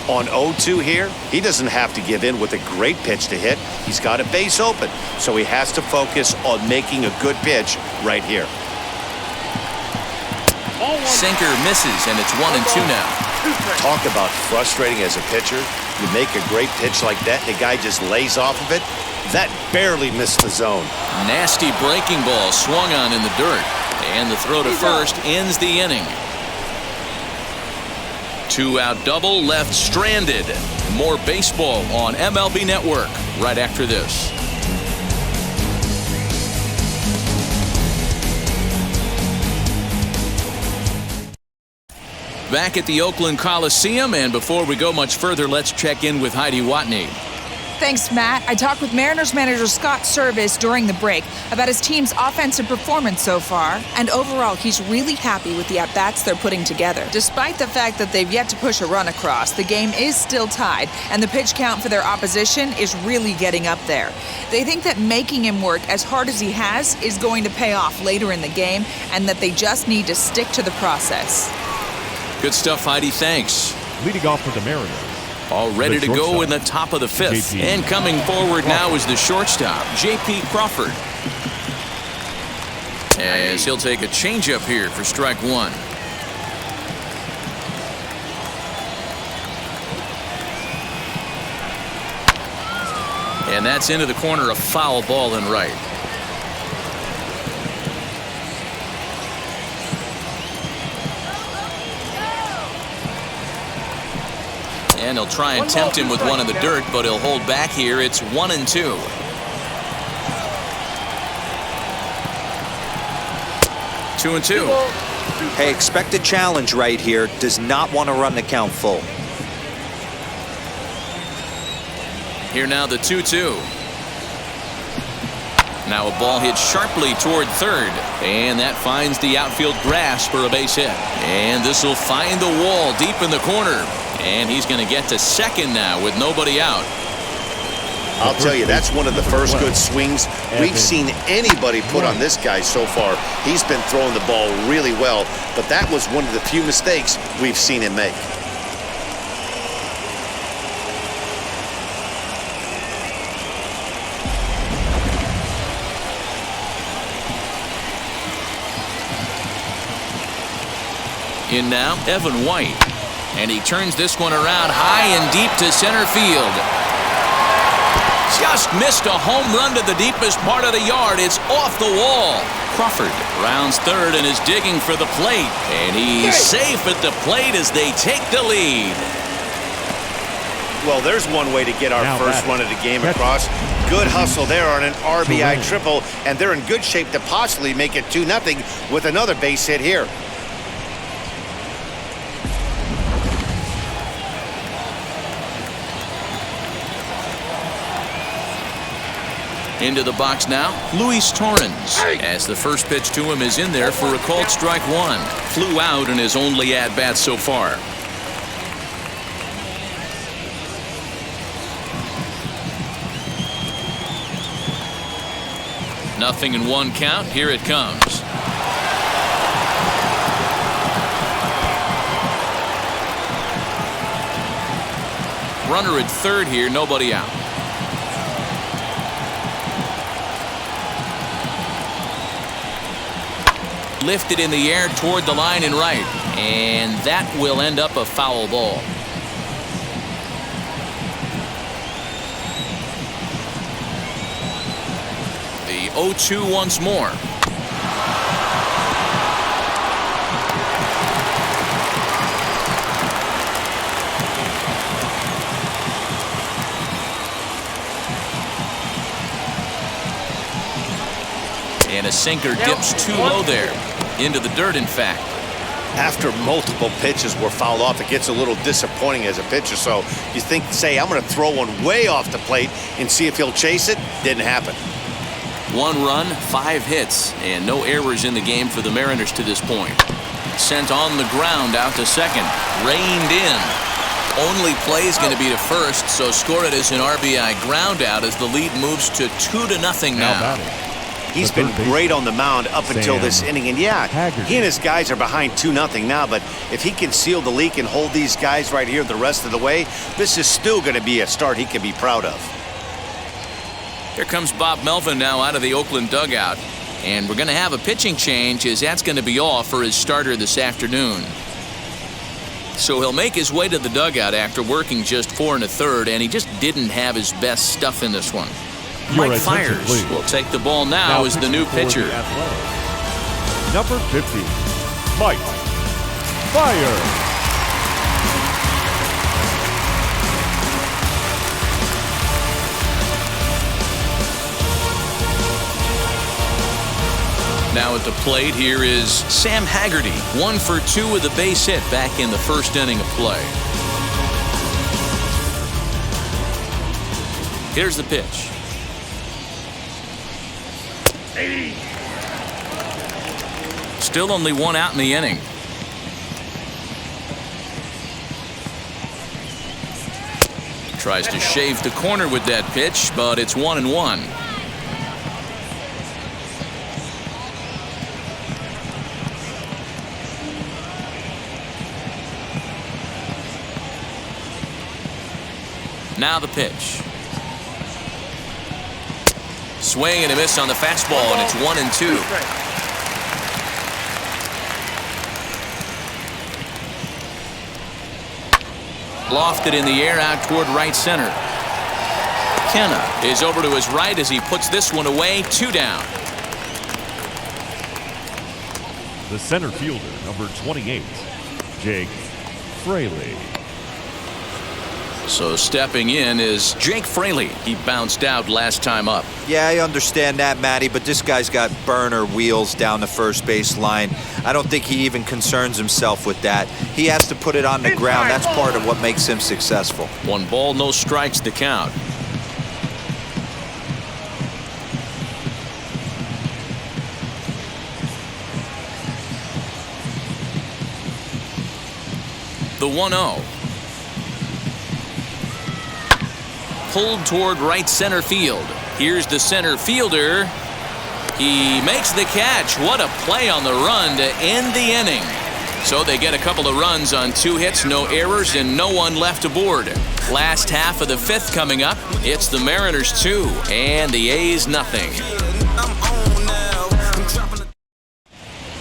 On 0-2 here, he doesn't have to give in with a great pitch to hit. He's got a base open, so he has to focus on making a good pitch right here. Sinker misses, and it's 1-2 now. Talk about frustrating as a pitcher. You make a great pitch like that, and the guy just lays off of it. That barely missed the zone. Nasty breaking ball swung on in the dirt, and the throw to first ends the inning. 2-out double left stranded. More baseball on MLB Network right after this. Back at the Oakland Coliseum, and before we go much further, let's check in with Heidi Watney. Thanks, Matt. I talked with Mariners manager Scott Service during the break about his team's offensive performance so far, and overall, he's really happy with the at-bats they're putting together. Despite the fact that they've yet to push a run across, the game is still tied, and the pitch count for their opposition is really getting up there. They think that making him work as hard as he has is going to pay off later in the game, and that they just need to stick to the process. Good stuff, Heidi. Thanks. Leading off for the Mariners. All ready to go in the top of the fifth. And coming forward now is the shortstop, J.P. Crawford. As he'll take a changeup here for strike one. And that's into the corner, a foul ball and right. And he'll try and tempt him with one in the dirt, but he'll hold back here. It's 1-2. Two and two. Hey, expect a challenge right here. Does not want to run the count full. Here now the 2-2. Now a ball hit sharply toward third, and that finds the outfield grass for a base hit. And this will find the wall deep in the corner. And he's going to get to second now with nobody out. I'll tell you, that's one of the first good swings we've seen anybody put on this guy so far. He's been throwing the ball really well, but that was one of the few mistakes we've seen him make. In now, Evan White. And he turns this one around high and deep to center field. Just missed a home run to the deepest part of the yard. It's off the wall. Crawford rounds third and is digging for the plate. And he's safe at the plate as they take the lead. Well, there's one way to get our first run of the game across. Good hustle there on an RBI triple, and they're in good shape to possibly make it 2-0 with another base hit here. Into the box now, Luis Torrens, as the first pitch to him is in there for a called strike one. Flew out in his only at-bat so far. Nothing in one count. Here it comes. Runner at third here, nobody out. Lifted in the air toward the line and right, and that will end up a foul ball. The 0-2 once more. And a sinker dips too low there. Into the dirt, in fact. After multiple pitches were fouled off, it gets a little disappointing as a pitcher. So you think, say, I'm going to throw one way off the plate and see if he'll chase it. Didn't happen. 1 run, 5 hits, and no errors in the game for the Mariners to this point. Sent on the ground out to second. Reined in. Only play is going to be to first, so score it as an RBI ground out as the lead moves to 2-0 now. He's been great on the mound up until this inning. And yeah, he and his guys are behind 2-0 now, but if he can seal the leak and hold these guys right here the rest of the way, this is still going to be a start he can be proud of. Here comes Bob Melvin now out of the Oakland dugout. And we're going to have a pitching change, as that's going to be all for his starter this afternoon. So he'll make his way to the dugout after working just 4 1/3, and he just didn't have his best stuff in this one. Mike Fiers will take the ball now as the new pitcher. Number 50, Mike Fiers. Now at the plate, here is Sam Haggerty. 1 for 2 with a base hit back in the first inning of play. Here's the pitch. Still only 1 out in the inning. Tries to shave the corner with that pitch, but it's 1-1. Now the pitch. Swing and a miss on the fastball, and it's 1-2. Lofted in the air out toward right center. Kenna is over to his right as he puts this one away. 2 down. The center fielder, number 28, Jake Fraley. So stepping in is Jake Fraley. He bounced out last time up. Yeah, I understand that, Matty, but this guy's got burner wheels down the first base line. I don't think he even concerns himself with that. He has to put it on the ground. That's part of what makes him successful. 1 ball, no strikes to count. The 1-0. Pulled toward right center field. Here's the center fielder. He makes the catch. What a play on the run to end the inning. So they get a couple of runs on 2 hits, no errors, and no one left aboard. Last half of the 5th coming up. It's the Mariners 2 and the A's nothing.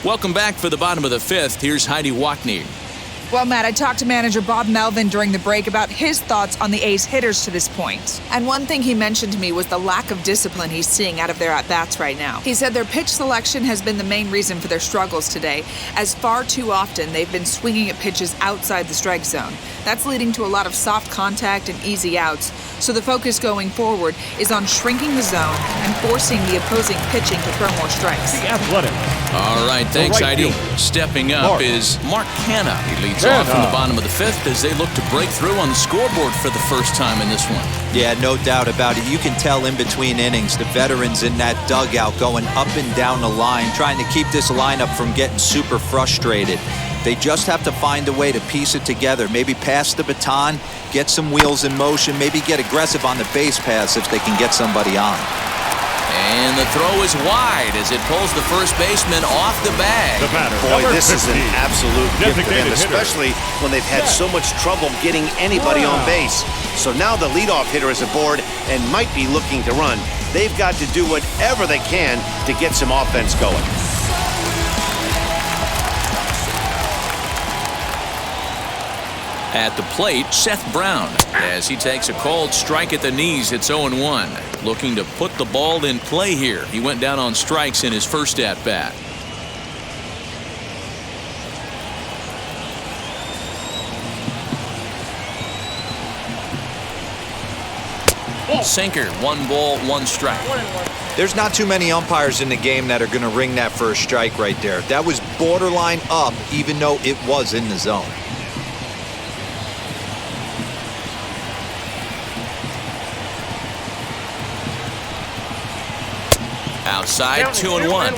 Welcome back for the bottom of the 5th. Here's Heidi Watney. Well, Matt, I talked to manager Bob Melvin during the break about his thoughts on the A's hitters to this point. And one thing he mentioned to me was the lack of discipline he's seeing out of their at-bats right now. He said their pitch selection has been the main reason for their struggles today, as far too often they've been swinging at pitches outside the strike zone. That's leading to a lot of soft contact and easy outs. So the focus going forward is on shrinking the zone and forcing the opposing pitching to throw more strikes. The Athletic. All right, thanks, Heidi. Stepping up is Mark Canha. He leads off in the bottom of the 5th as they look to break through on the scoreboard for the first time in this one. Yeah, no doubt about it. You can tell in between innings, the veterans in that dugout going up and down the line, trying to keep this lineup from getting super frustrated. They just have to find a way to piece it together. Maybe pass the baton, get some wheels in motion, maybe get aggressive on the base paths if they can get somebody on. And the throw is wide as it pulls the first baseman off the bag. The batter, Boy, this 50, is an absolute gift for them, designated especially when they've had so much trouble getting anybody on base. So now the leadoff hitter is aboard and might be looking to run. They've got to do whatever they can to get some offense going. At the plate, Seth Brown, as he takes a called strike at the knees. It's 0-1. Looking to put the ball in play here. He went down on strikes in his first at-bat. Sinker, 1 ball, 1 strike. There's not too many umpires in the game that are going to ring that first strike right there. That was borderline up, even though it was in the zone. Outside, 2-1.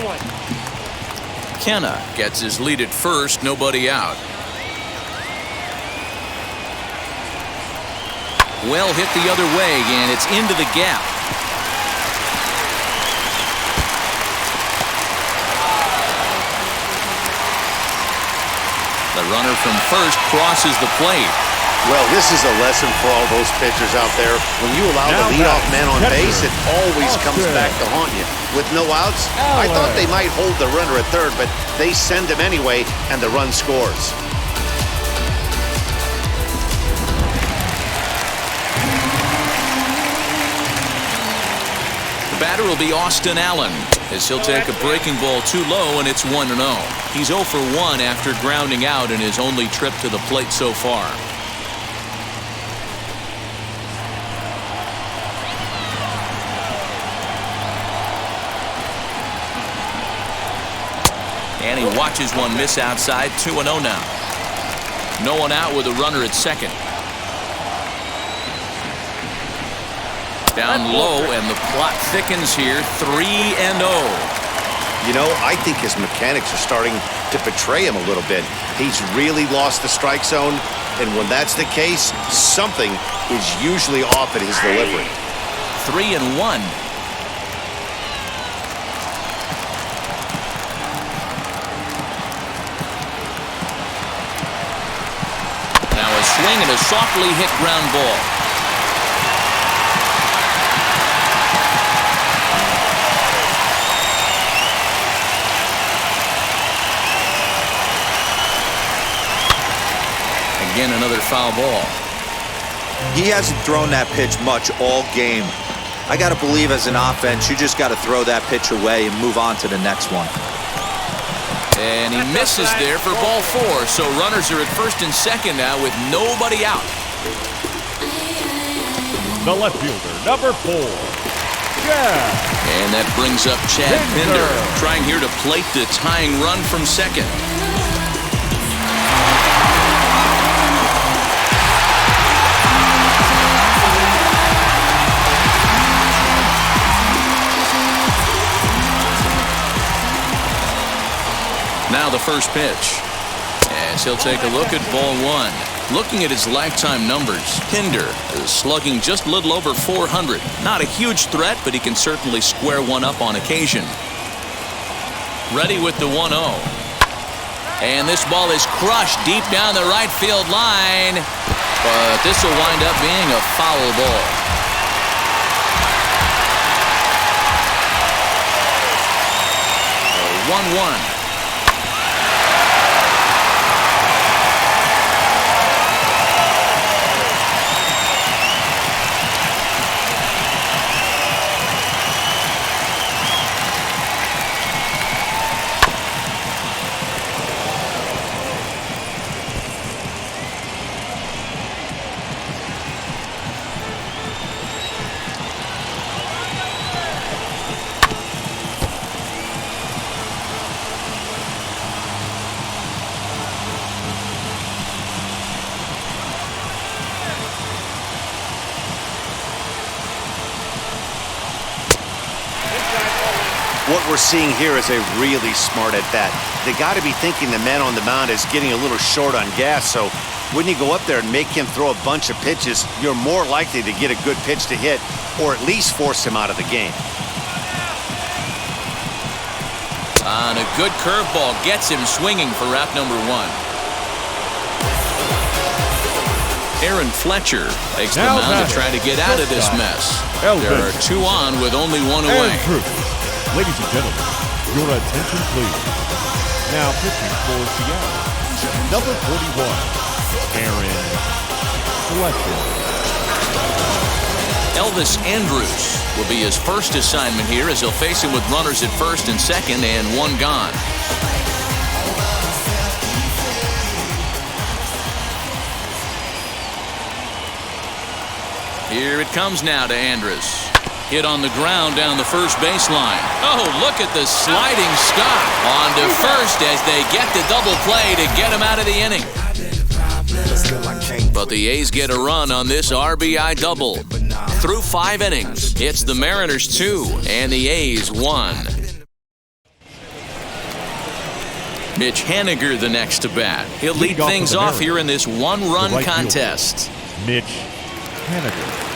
Kenna gets his lead at first, nobody out. Well hit the other way, and it's into the gap. The runner from first crosses the plate. Well, this is a lesson for all those pitchers out there. When you allow the leadoff man on base, it always comes back to haunt you. With no outs, I thought they might hold the runner at third, but they send him anyway, and the run scores. The batter will be Austin Allen, as he'll take a breaking ball too low, and it's 1-0. He's 0 for 1 after grounding out in his only trip to the plate so far. And he watches one miss outside. 2-0 now. No one out with a runner at second. Down low, and the plot thickens here. 3-0. You know, I think his mechanics are starting to betray him a little bit. He's really lost the strike zone, and when that's the case, something is usually off at his delivery. 3-1. Swing and a softly hit ground ball. Again, another foul ball. He hasn't thrown that pitch much all game. I got to believe as an offense, you just got to throw that pitch away and move on to the next one. And he misses there for ball 4. So runners are at first and second now with nobody out. The left fielder, number 4. And that brings up Chad Pinder, trying here to plate the tying run from second. Now the first pitch, as he'll take a look at ball 1. Looking at his lifetime numbers, Pinder is slugging just a little over 400. Not a huge threat, but he can certainly square one up on occasion. Ready with the 1-0. And this ball is crushed deep down the right field line, but this will wind up being a foul ball. So 1-1. What we're seeing here is a really smart at-bat. They got to be thinking the man on the mound is getting a little short on gas, so when you go up there and make him throw a bunch of pitches, you're more likely to get a good pitch to hit or at least force him out of the game. And a good curveball gets him swinging for wrap number 1. Aaron Fletcher takes the mound to try to get out of this mess. There are 2 on with only 1 away. Ladies and gentlemen, your attention please. Now pitching for Seattle, number 41, Aaron Fletcher. Elvis Andrus will be his first assignment here, as he'll face him with runners at first and second and 1 gone. Here it comes now to Andrus. Hit on the ground down the first baseline. Oh, look at the sliding Scott on to first as they get the double play to get him out of the inning. But the A's get a run on this RBI double. Through 5 innings, it's the Mariners 2 and the A's 1. Mitch Haniger the next to bat. He'll lead things off here in this 1-run contest. Mitch Haniger.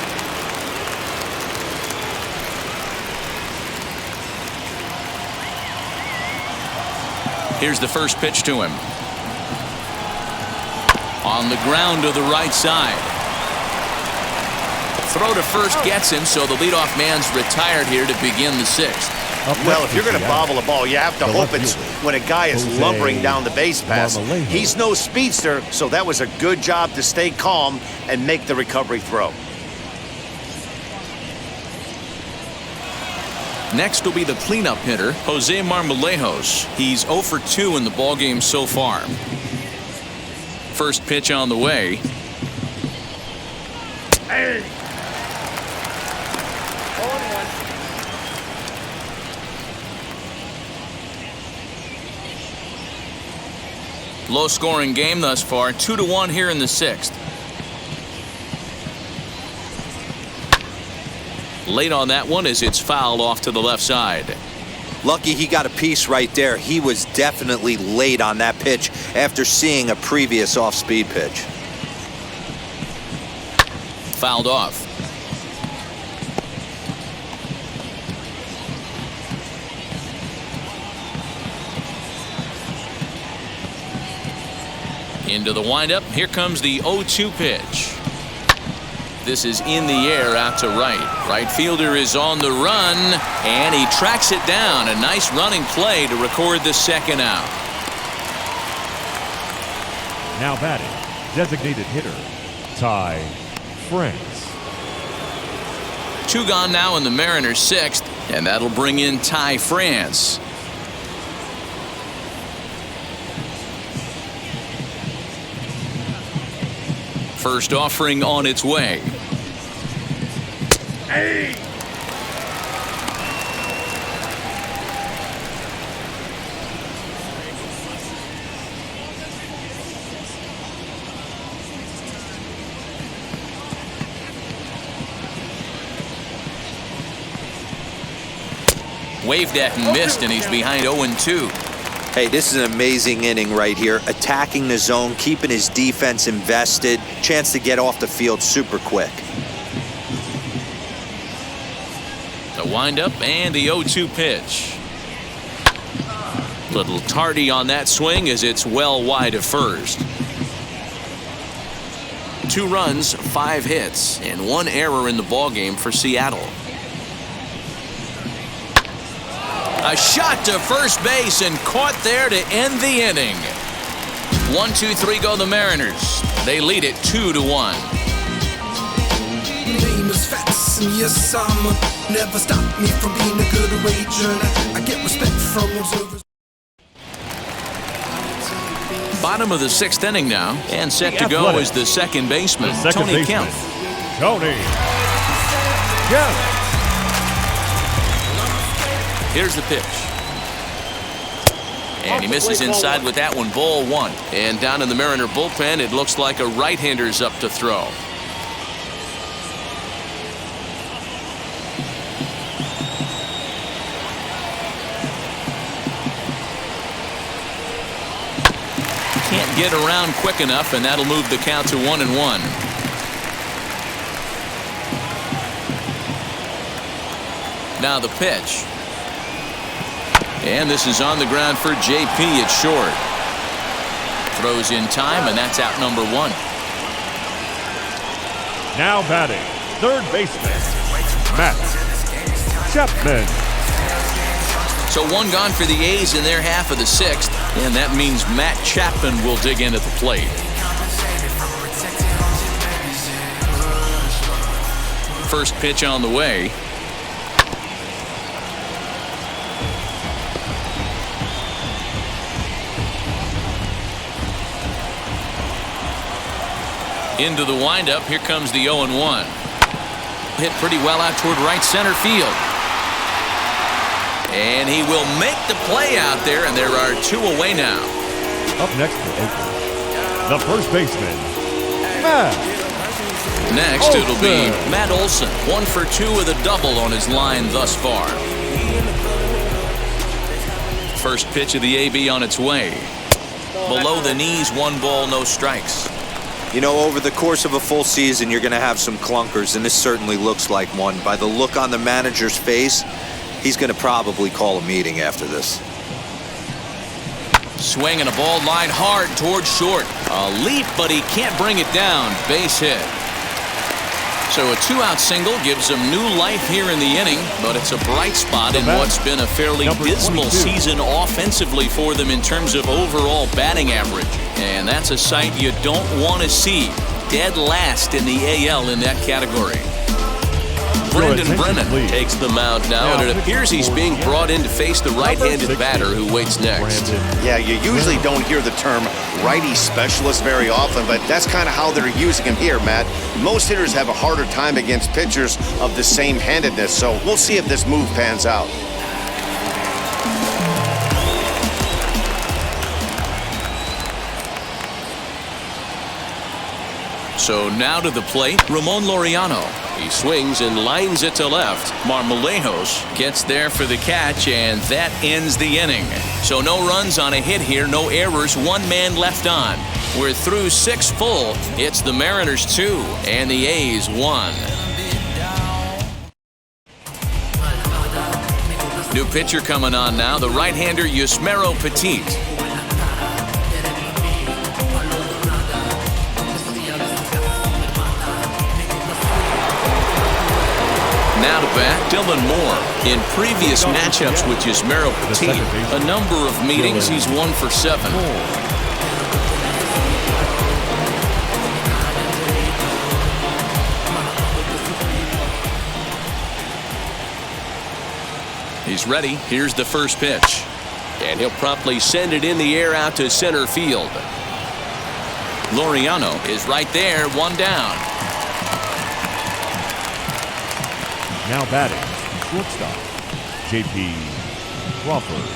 Here's the first pitch to him. On the ground to the right side. Throw to first gets him, so the leadoff man's retired here to begin the sixth. Well, if you're going to bobble a ball, you have to hope it's when a guy is lumbering down the base pass. He's no speedster, so that was a good job to stay calm and make the recovery throw. Next will be the cleanup hitter, Jose Marmolejos. He's 0 for 2 in the ballgame so far. First pitch on the way. Hey. Low scoring game thus far, 2-1 here in the sixth. Late on that one as it's fouled off to the left side. Lucky he got a piece right there. He was definitely late on that pitch after seeing a previous off-speed pitch. Fouled off. Into the windup. Here comes the 0-2 pitch. This is in the air out to right. Right fielder is on the run, and he tracks it down. A nice running play to record the second out. Now batting, designated hitter, Ty France. 2 gone now in the Mariners' sixth, and that'll bring in Ty France. First offering on its way. Hey. Waved at and missed, and he's behind 0-2. Hey, this is an amazing inning right here. Attacking the zone, keeping his defense invested. Chance to get off the field super quick. The windup and the 0-2 pitch. Little tardy on that swing as it's well wide of first. 2 runs, 5 hits, and 1 error in the ballgame for Seattle. A shot to first base and caught there to end the inning. 1-2-3 go the Mariners. They lead it 2-1. Name is Fats, and yes, never stop me from being a good wager. I get respect from observers. Bottom of the 6th inning now, and set to go is the second baseman, Tony Kemp. Tony Kemp. Here's the pitch. And he misses inside with that one, ball 1. And down in the Mariner bullpen, it looks like a right-hander's up to throw. Can't get around quick enough, and that'll move the count to 1-1. Now the pitch. And this is on the ground for JP at short. Throws in time, and that's out number 1. Now batting, third baseman, Matt Chapman. So 1 gone for the A's in their half of the 6th, and that means Matt Chapman will dig in at the plate. First pitch on the way. Into the windup. Here comes the 0-1. Hit pretty well out toward right center field. And he will make the play out there, and there are 2 away now. Up next for Oakland, the first baseman, Matt. Next, it'll be Matt Olson. 1 for 2 with a double on his line thus far. First pitch of the AB on its way. Below the knees, 1 ball, no strikes. You know, over the course of a full season, you're going to have some clunkers, and this certainly looks like one. By the look on the manager's face, he's going to probably call a meeting after this. Swing and a ball line hard towards short. A leap, but he can't bring it down. Base hit. So a 2-out single gives him new life here in the inning, but it's a bright spot in what's been a fairly dismal season offensively for them in terms of overall batting average. And that's a sight you don't want to see. Dead last in the AL in that category. Brendan Brennan takes the mound now, and it appears he's being brought in to face the right-handed batter who waits next. Yeah, you usually don't hear the term righty specialist very often, but that's kind of how they're using him here, Matt. Most hitters have a harder time against pitchers of the same handedness, so we'll see if this move pans out. So now to the plate, Ramon Laureano. He swings and lines it to left. Marmolejos gets there for the catch, and that ends the inning. So no runs on a hit here, no errors, 1 man left on. We're through 6 full. It's the Mariners 2 and the A's 1. New pitcher coming on now, the right-hander Yusmeiro Petit. Now to bat, Dylan Moore. In previous matchups with Yusmeiro Petit, a number of meetings, he's 1 for 7. He's ready. Here's the first pitch. And he'll promptly send it in the air out to center field. Laureano is right there, 1 down. Now batting, shortstop, J.P. Crawford.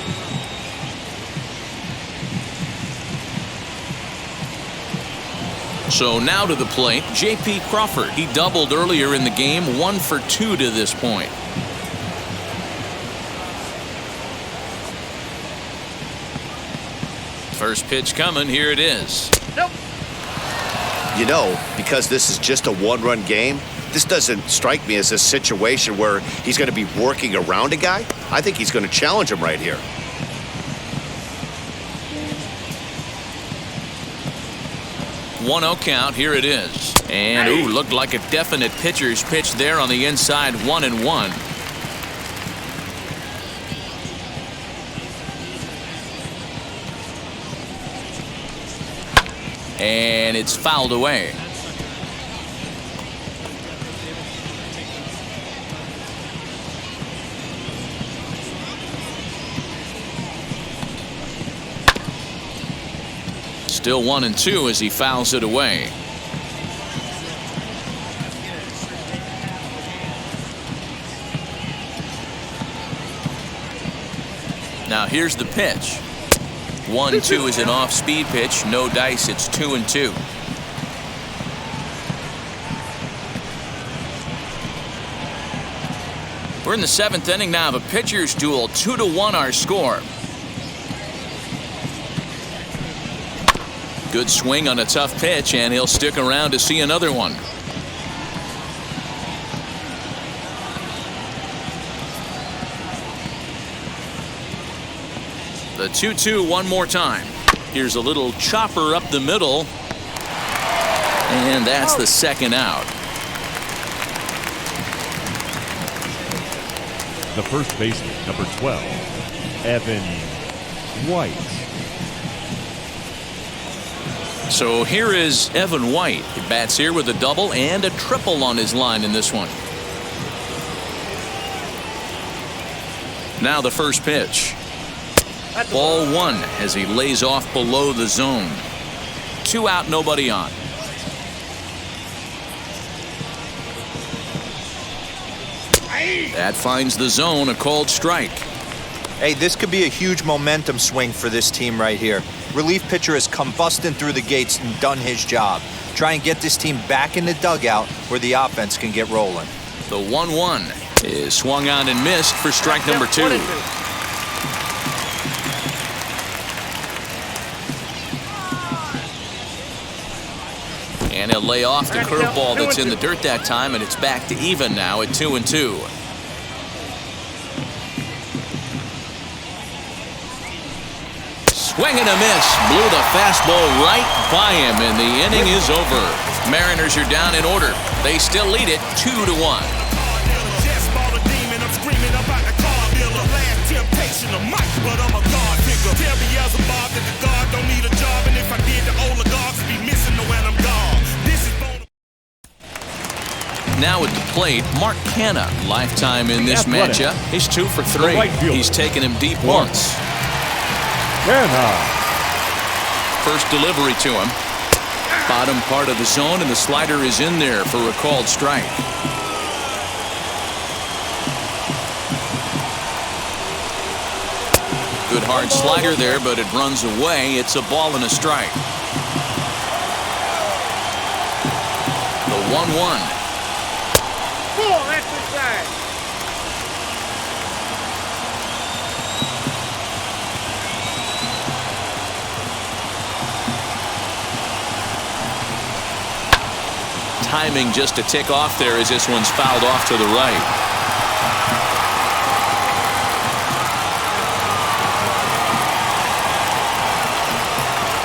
So now to the plate, J.P. Crawford. He doubled earlier in the game, 1 for 2 to this point. First pitch coming, here it is. Nope. You know, because this is just a 1-run game, this doesn't strike me as a situation where he's going to be working around a guy. I think he's going to challenge him right here. One 0 count, here it is. And ooh, looked like a definite pitcher's pitch there on the inside, 1-1. And it's fouled away. Still 1-2 as he fouls it away. Now here's the pitch. 1-2 is an off-speed pitch. No dice. It's 2-2. We're in the 7th inning now of a pitcher's duel. 2-1 our score. Good swing on a tough pitch, and he'll stick around to see another one. The 2-2 one more time. Here's a little chopper up the middle. And that's the second out. The first baseman, number 12, Evan White. So here is Evan White. He bats here with a double and a triple on his line in this one. Now the first pitch. Ball 1 as he lays off below the zone. 2 out, nobody on. That finds the zone, a called strike. Hey, this could be a huge momentum swing for this team right here. Relief pitcher has come busting through the gates and done his job. Try and get this team back in the dugout where the offense can get rolling. The 1-1 is swung on and missed for strike number 2. And he'll lay off the curveball that's in the dirt that time, and it's back to even now at 2-2. Swing and a miss. Blew the fastball right by him, and the inning is over. Mariners are down in order. They still lead it 2-1. Now at the plate, Mark Canha. Lifetime in this matchup. He's 2 for 3. He's taken him deep once. First delivery to him. Bottom part of the zone, and the slider is in there for a called strike. Good hard slider there, but it runs away. It's a ball and a strike. The 1-1. Full exercise. Timing just to tick off there as this one's fouled off to the right.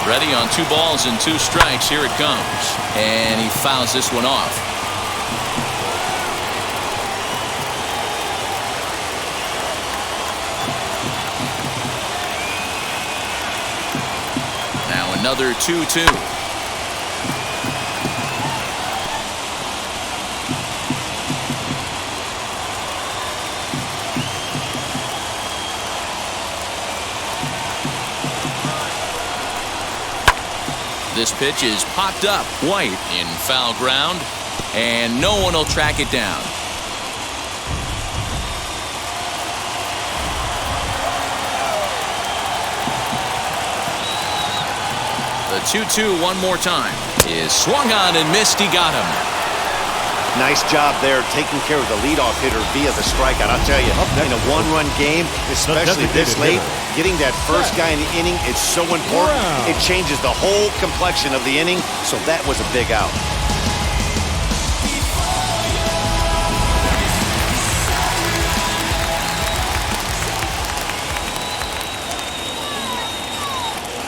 Ready on 2 balls and 2 strikes. Here it comes. And he fouls this one off. Now another 2-2. This pitch is popped up. White in foul ground, and no one will track it down. The 2-2 one more time is swung on and missed. He got him. Nice job there taking care of the leadoff hitter via the strikeout. I'll tell you, in a 1-run game, especially this late, getting that first guy in the inning is so important. It changes the whole complexion of the inning, so that was a big out.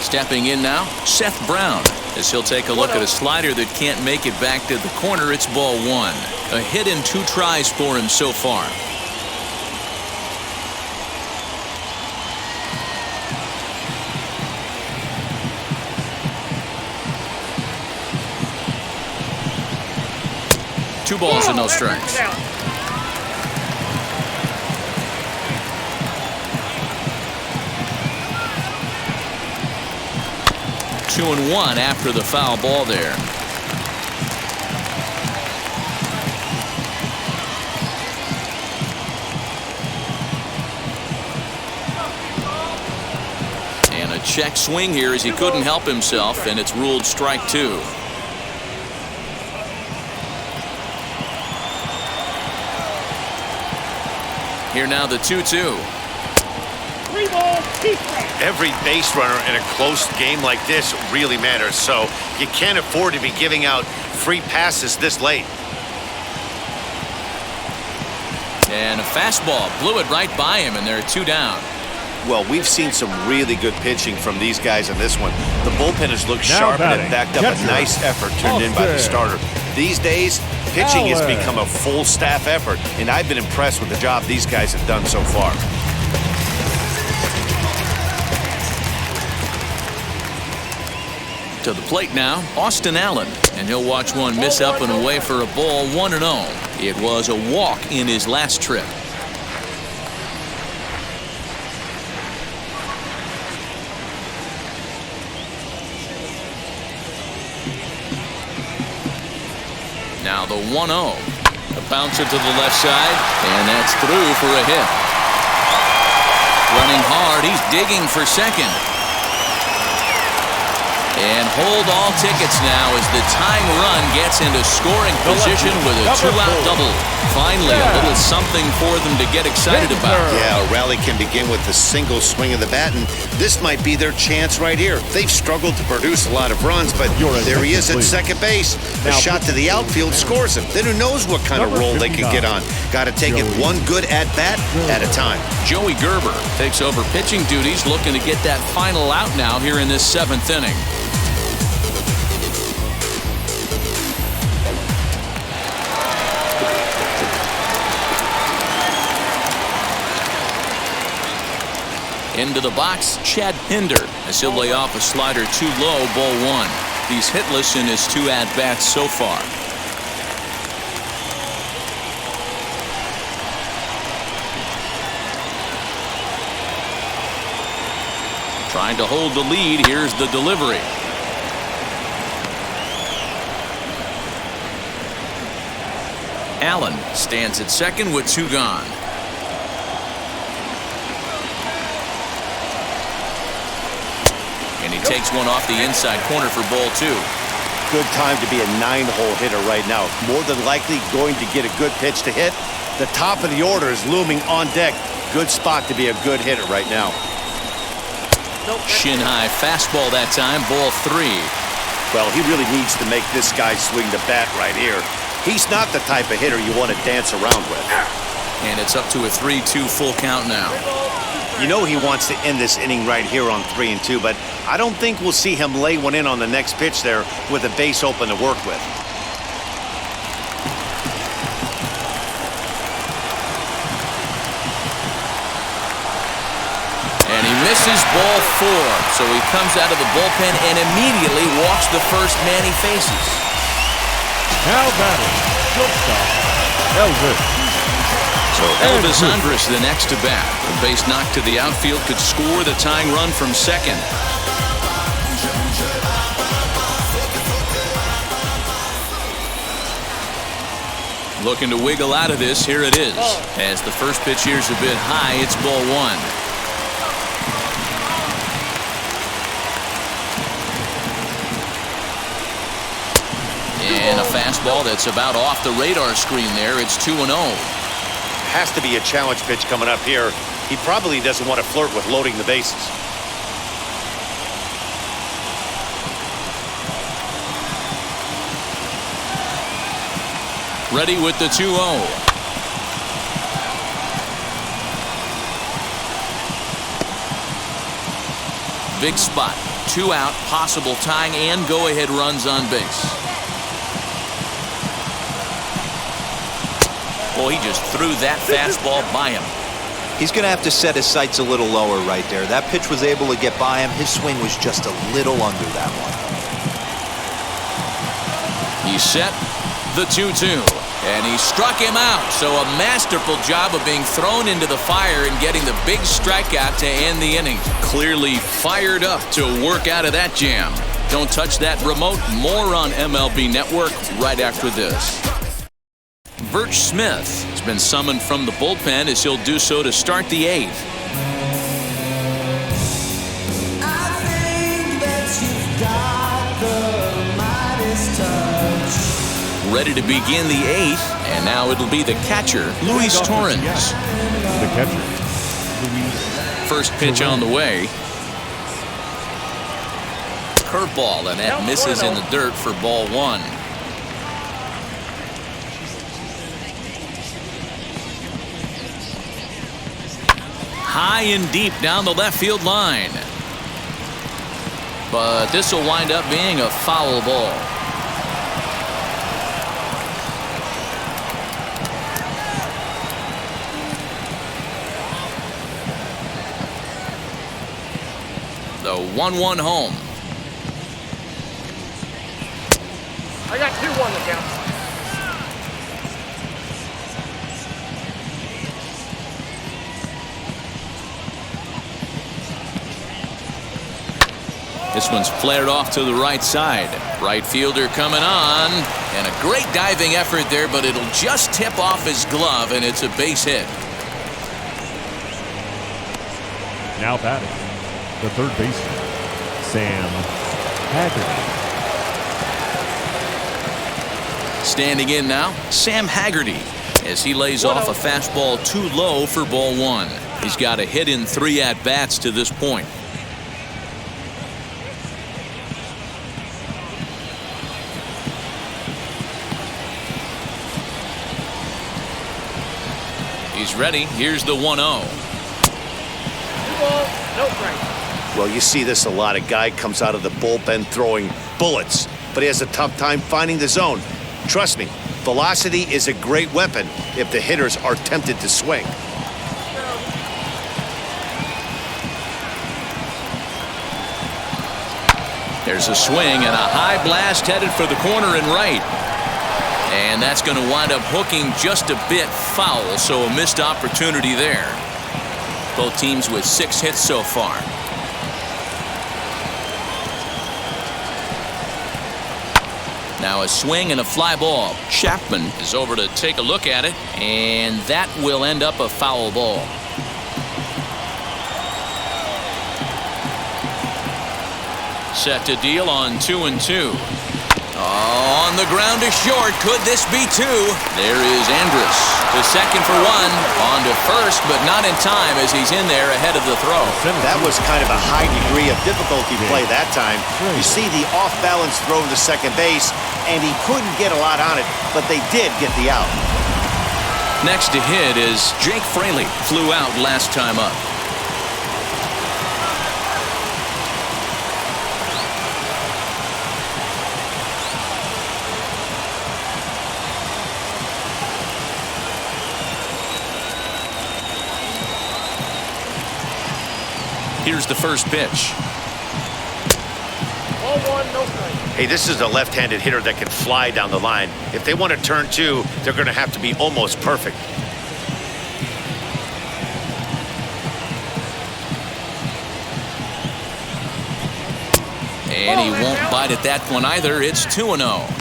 Stepping in now, Seth Brown, as he'll take a look at a slider that can't make it back to the corner. It's ball 1. A hit in 2 tries for him so far. Two balls and no strikes. 2-1 after the foul ball there. And a check swing here as he couldn't help himself, and it's ruled strike 2. Here now the 2-2. Every base runner in a close game like this really matters, so you can't afford to be giving out free passes this late. And a fastball blew it right by him, and they're 2 down. Well, we've seen some really good pitching from these guys in this one. The bullpen has looked sharp and it backed up a nice effort turned in by the starter. These days, pitching has become a full staff effort, and I've been impressed with the job these guys have done so far. To the plate now, Austin Allen, and he'll watch one miss up and away for a ball. 1-0. It was a walk in his last trip. Now the 1-0. A bouncer to the left side, and that's through for a hit. Running hard, he's digging for second. And hold all tickets now as the tying run gets into scoring position with a two-out double. Finally, a little something for them to get excited about. Yeah, a rally can begin with a single swing of the bat, and this might be their chance right here. They've struggled to produce a lot of runs, but there he is at second base. A shot to the outfield scores him. Then who knows what kind of roll they can get on. Got to take it one good at-bat at a time. Joey Gerber takes over pitching duties, looking to get that final out now here in this 7th inning. Into the box, Chad Pinder, as he'll lay off a slider too low, ball 1. He's hitless in his 2 at-bats so far. Trying to hold the lead. Here's the delivery. Allen stands at second with 2 gone. And he takes one off the inside corner for ball 2. Good time to be a 9-hole hitter right now. More than likely going to get a good pitch to hit. The top of the order is looming on deck. Good spot to be a good hitter right now. Shin high fastball that time, ball 3. Well, he really needs to make this guy swing the bat right here. He's not the type of hitter you want to dance around with. And it's up to a 3-2 full count now. You know he wants to end this inning right here on 3-2, but I don't think we'll see him lay one in on the next pitch there with a base open to work with. And he misses ball 4, so he comes out of the bullpen and immediately walks the first man he faces. Now batting, shortstop, Elvis. So Elvis Andrus the next to bat. The base knock to the outfield could score the tying run from second. Looking to wiggle out of this. Here it is. As the first pitch here's a bit high, it's ball 1. And a fastball that's about off the radar screen there. It's 2-0. Has to be a challenge pitch coming up here. He probably doesn't want to flirt with loading the bases. Ready with the 2-0. Big spot. 2 out, possible tying and go-ahead runs on base. Boy, he just threw that fastball by him. He's going to have to set his sights a little lower right there. That pitch was able to get by him. His swing was just a little under that one. He set the 2-2, and he struck him out. So a masterful job of being thrown into the fire and getting the big strikeout to end the inning. Clearly fired up to work out of that jam. Don't touch that remote. More on MLB Network right after this. Virch Smith has been summoned from the bullpen as he'll do so to start the 8th. Ready to begin the 8th, and now it'll be the catcher, Luis Torrens. The catcher, First pitch on the way. Curveball, and that misses in the dirt for ball 1. High and deep down the left field line. But this will wind up being a foul ball. The 1-1 home. I got 2-1 to count. This one's flared off to the right side. Right fielder coming on. And a great diving effort there, but it'll just tip off his glove, and it's a base hit. now batting, the third baseman, Sam. Haggerty. Standing in now, Sam Haggerty, as he lays off a fastball too low for ball one. He's got a hit in 3 at-bats to this point. He's ready. Here's the 1-0. No strike. Well, you see this a lot. A guy comes out of the bullpen throwing bullets, but he has a tough time finding the zone. Trust me, velocity is a great weapon if the hitters are tempted to swing. There's a swing and a high blast headed for the corner and right. And that's going to wind up hooking just a bit foul, so a missed opportunity there. Both teams with 6 hits so far. Now a swing and a fly ball. Chapman is over to take a look at it, and that will end up a foul ball. Set to deal on 2-2. On the ground to short. Could this be 2? There is Andrus to second for 1. On to first, but not in time as he's in there ahead of the throw. That was kind of a high degree of difficulty play that time. You see the off-balance throw to second base, and he couldn't get a lot on it, but they did get the out. Next to hit is Jake Fraley. Flew out last time up. Here's the first pitch. Ball 1, no strike. Hey, this is a left-handed hitter that can fly down the line. If they want to turn 2, they're going to have to be almost perfect. And he won't bite at that one either. It's 2-0.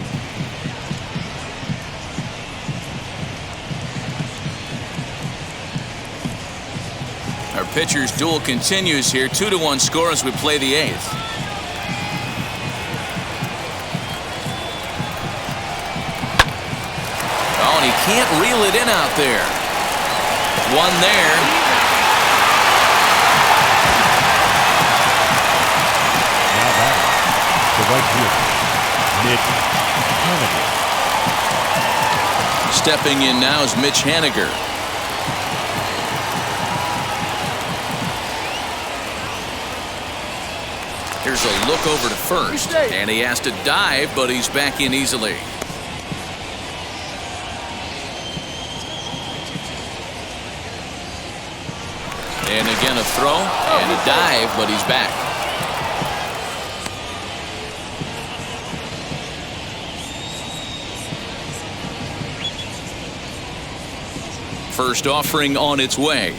Our pitcher's duel continues here. 2-1 score as we play the 8th. Oh, and he can't reel it in out there. One there. Now batting, the right fielder, Mitch Haniger. Stepping in now is Mitch Haniger. Here's a look over to first, and he has to dive, but he's back in easily. And again a throw and a dive, but he's back. First offering on its way.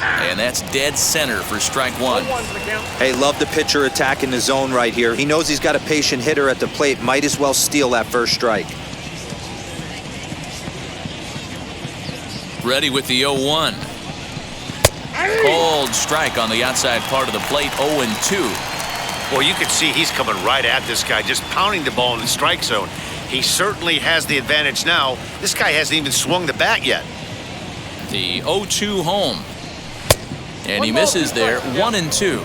And that's dead center for strike 1. Hey, love the pitcher attacking the zone right here. He knows he's got a patient hitter at the plate. Might as well steal that first strike. Ready with the 0-1. Cold strike on the outside part of the plate. 0-2. Well, you can see he's coming right at this guy, just pounding the ball in the strike zone. He certainly has the advantage now. This guy hasn't even swung the bat yet. The 0-2 home. And he misses there. 1-2.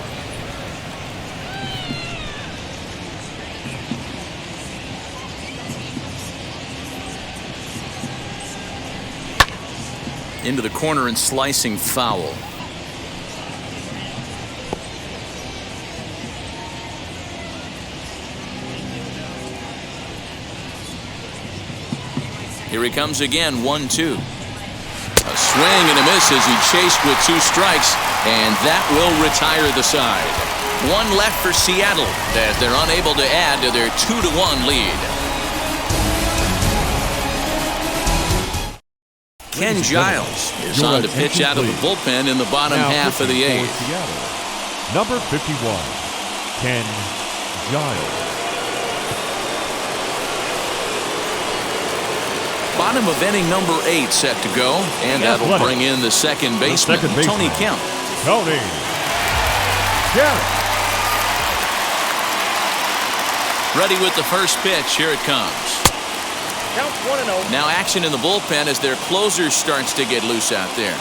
Into the corner and slicing foul. Here he comes again. 1-2. A swing and a miss as he chased with 2 strikes, and that will retire the side. 1 left for Seattle as they're unable to add to their 2-1 lead. Ken Giles is on to pitch out of the bullpen in the bottom half of the 8th. Number 51, Ken Giles. Bottom of inning number 8 set to go, and that'll bring in the second baseman, Tony Kemp. Tony Kemp. Ready with the first pitch. Here it comes. Count 1-0. Now action in the bullpen as their closer starts to get loose out there.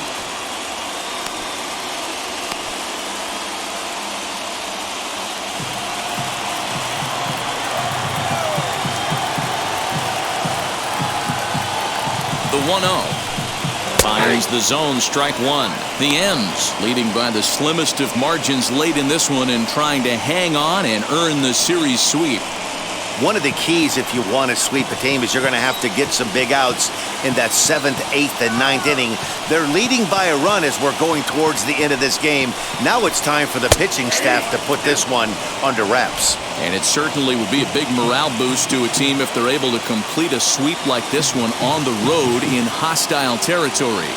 The 1-0. Finds the zone, strike one. The M's leading by the slimmest of margins late in this one and trying to hang on and earn the series sweep. One of the keys if you want to sweep a team is you're going to have to get some big outs in that 7th, 8th, and 9th inning. They're leading by a run as we're going towards the end of this game. Now it's time for the pitching staff to put this one under wraps. And it certainly will be a big morale boost to a team if they're able to complete a sweep like this one on the road in hostile territory.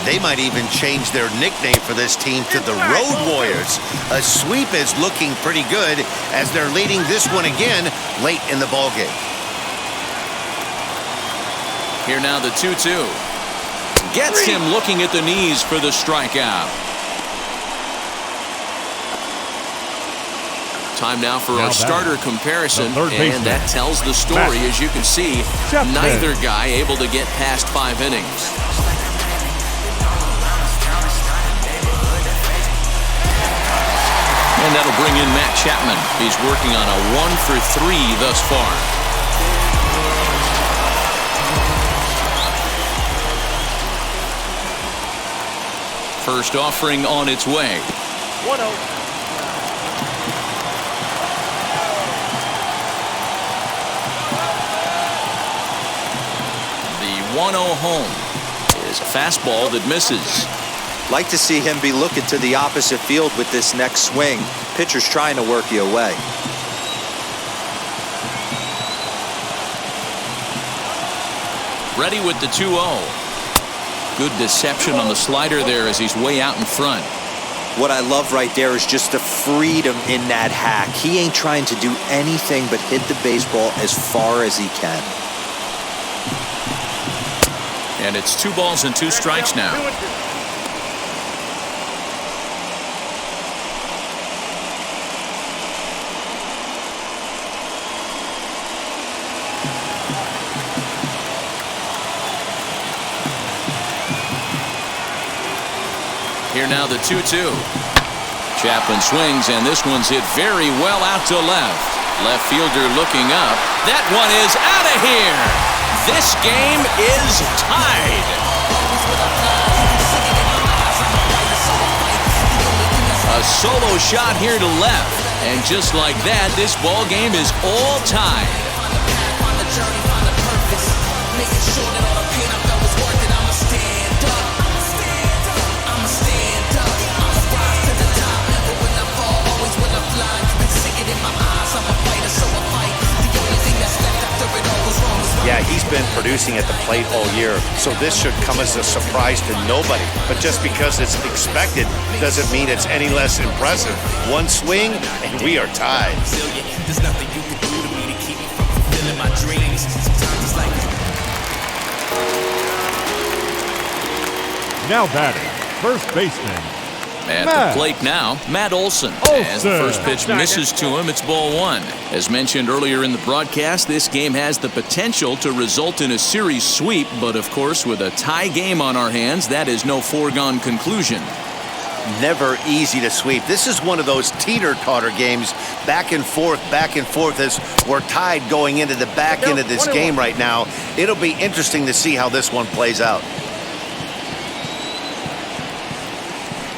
They might even change their nickname for this team to the Road Warriors. A sweep is looking pretty good as they're leading this one again late in the ballgame. Here now the 2-2. Gets him looking at the knees for the strikeout. Time now for our starter comparison, and that tells the story. As you can see, neither guy able to get past 5 innings. And that'll bring in Matt Chapman. He's working on a 1-for-3 thus far. First offering on its way. 1-0. The 1-0 home is a fastball that misses. Like to see him be looking to the opposite field with this next swing. Pitcher's trying to work you away. Ready with the 2-0. Good deception on the slider there as he's way out in front. What I love right there is just the freedom in that hack. He ain't trying to do anything but hit the baseball as far as he can. And it's 2 balls and 2 strikes now. Here now the 2-2. Chapman swings, and this one's hit very well out to left. Left fielder looking up. That one is out of here. This game is tied. A solo shot here to left. And just like that, this ball game is all tied. Yeah, he's been producing at the plate all year, so this should come as a surprise to nobody. But just because it's expected doesn't mean it's any less impressive. One swing, and we are tied. There's nothing you can do to me to keep me from fulfilling my dreams. Sometimes it's like... Now batting, first baseman. At the plate now, Matt Olson. As the first pitch misses to him, it's ball 1. As mentioned earlier in the broadcast, this game has the potential to result in a series sweep, but of course, with a tie game on our hands, that is no foregone conclusion. Never easy to sweep. This is one of those teeter-totter games, back and forth as we're tied going into the back end of this game right now. It'll be interesting to see how this one plays out.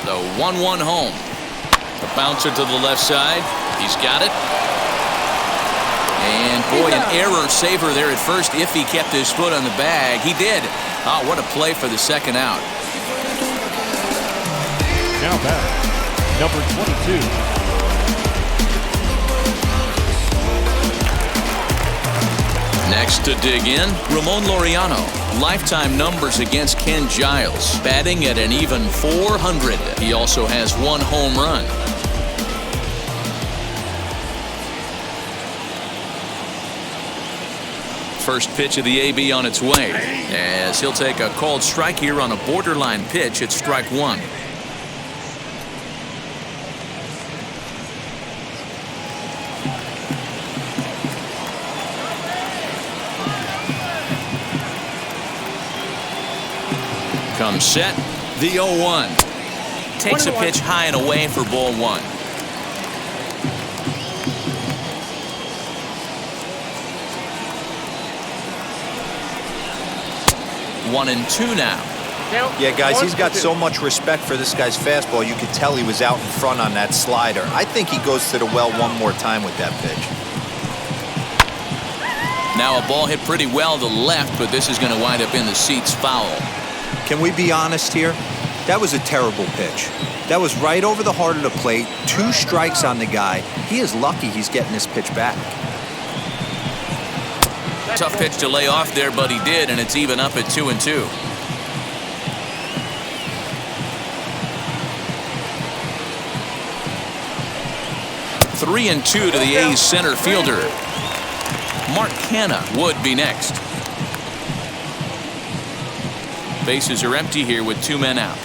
The 1-1 home. The bouncer to the left side. He's got it. And boy, an error saver there at first if he kept his foot on the bag. He did. Oh, what a play for the second out. Now back, number 22. Next to dig in, Ramon Laureano. Lifetime numbers against Ken Giles, batting at an even .400. He also has 1 home run. First pitch of the AB on its way, as he'll take a called strike here on a borderline pitch at strike 1. comes Set, the 0-1. Takes a pitch high and away for ball 1. 1-2 now. Yeah, guys, he's got so much respect for this guy's fastball. You could tell he was out in front on that slider. I think he goes to the well one more time with that pitch. Now a ball hit pretty well to left, but this is going to wind up in the seats foul. Can we be honest here? That was a terrible pitch. That was right over the heart of the plate. 2 strikes on the guy. He is lucky he's getting this pitch back. Tough pitch to lay off there, but he did, and it's even up at 2-2. Three and 2 to the A's center fielder. Mark Canha would be next. Bases are empty here with 2 men out.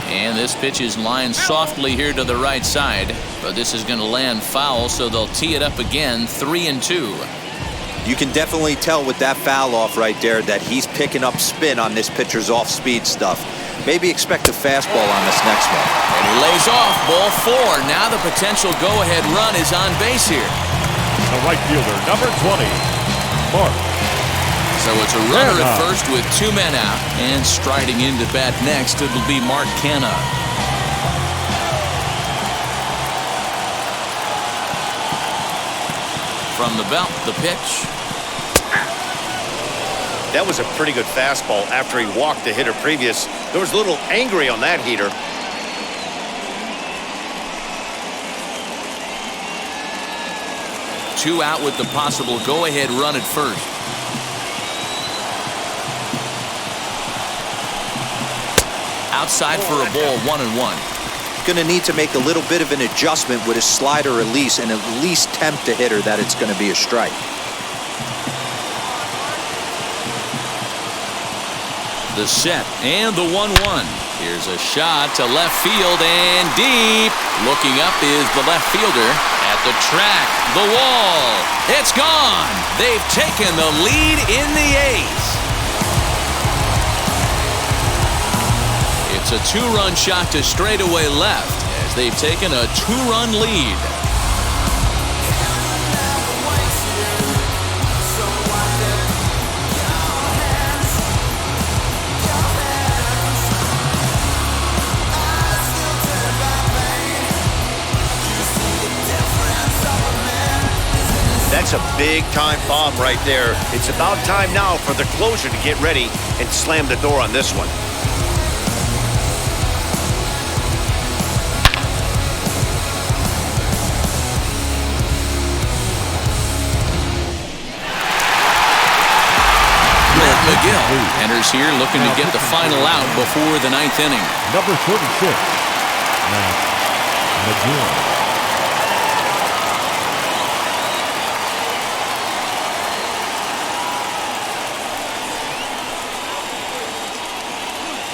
And this pitch is lined softly here to the right side, but this is going to land foul, so they'll tee it up again. 3-2. You can definitely tell with that foul off right there that he's picking up spin on this pitcher's off-speed stuff. Maybe expect a fastball on this next one. And he lays off ball 4. Now the potential go-ahead run is on base here. The right fielder, number 20, Mark. So it's a runner at first with 2 men out, and striding into bat next, it'll be Mark Canha. From the belt, the pitch. That was a pretty good fastball after he walked the hitter previous. There was a little angry on that heater. Two out with the possible go-ahead run at first. Outside for a ball, 1-1. Going to need to make a little bit of an adjustment with his slider release and at least tempt the hitter that it's going to be a strike. The set and the 1-1. Here's a shot to left field and deep. Looking up is the left fielder at the track, the wall. It's gone. They've taken the lead in the A's. It's a 2-run shot to straightaway left as they've taken a 2-run lead. That's a big-time bomb right there. It's about time now for the closer to get ready and slam the door on this one. McGill enters here looking to get the final out before the 9th inning. Number 46, McGill.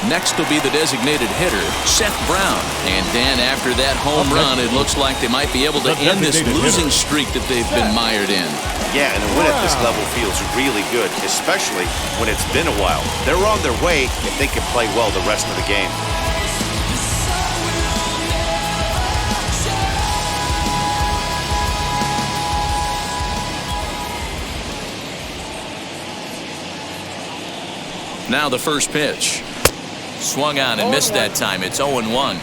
Next will be the designated hitter, Sept Brown. And Dan, after that home run, it looks like they might be able to end this losing streak that they've been mired in. Yeah, and a win at this level feels really good, especially when it's been a while. They're on their way if they can play well the rest of the game. Now the first pitch. Swung on and missed that time. It's 0-1.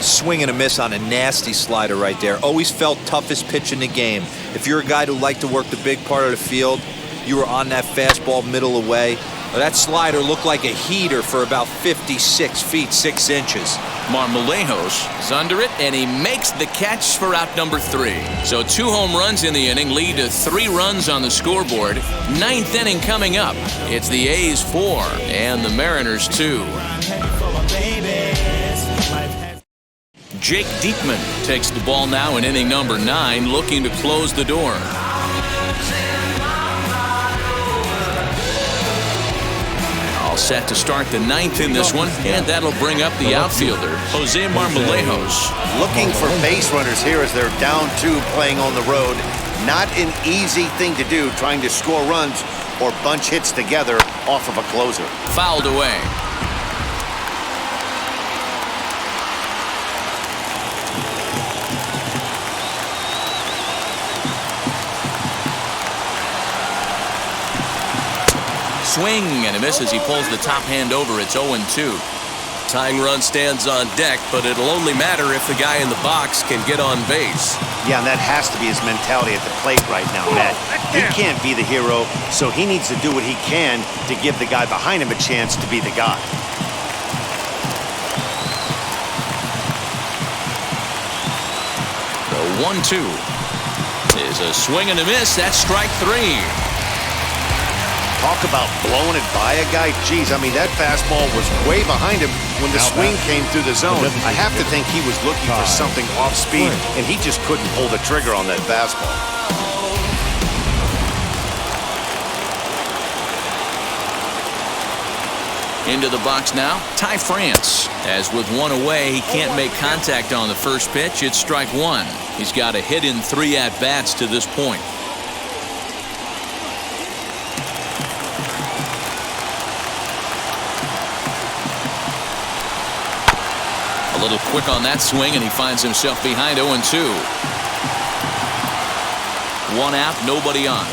Swing and a miss on a nasty slider right there. Always felt toughest pitch in the game. If you're a guy who liked to work the big part of the field, you were on that fastball middle away. That slider looked like a heater for about 56 feet 6 inches. Marmolejos is under it, and he makes the catch for out number 3. So 2 home runs in the inning lead to 3 runs on the scoreboard. 9th inning coming up. It's the A's 4 and the Mariners 2. Jake Diekman takes the ball now in inning number 9, looking to close the door. All set to start the 9th in this one, and that'll bring up the outfielder, Jose Marmolejos. Looking for base runners here as they're down 2 playing on the road. Not an easy thing to do, trying to score runs or bunch hits together off of a closer. Fouled away. Swing and a miss as he pulls the top hand over. It's 0-2. Tying run stands on deck, but it'll only matter if the guy in the box can get on base. Yeah, and that has to be his mentality at the plate right now, Matt. He can't be the hero, so he needs to do what he can to give the guy behind him a chance to be the guy. The 1-2 is a swing and a miss. That's strike 3. Talk about blowing it by a guy. Geez, I mean, that fastball was way behind him when the swing came through the zone. I have to think he was looking for something off speed, and he just couldn't pull the trigger on that fastball. Into the box now, Ty France. As with 1 away, he can't make contact on the first pitch. It's strike 1. He's got a hit in 3 at-bats to this point. A little quick on that swing, and he finds himself behind 0-2. 1 out, nobody on.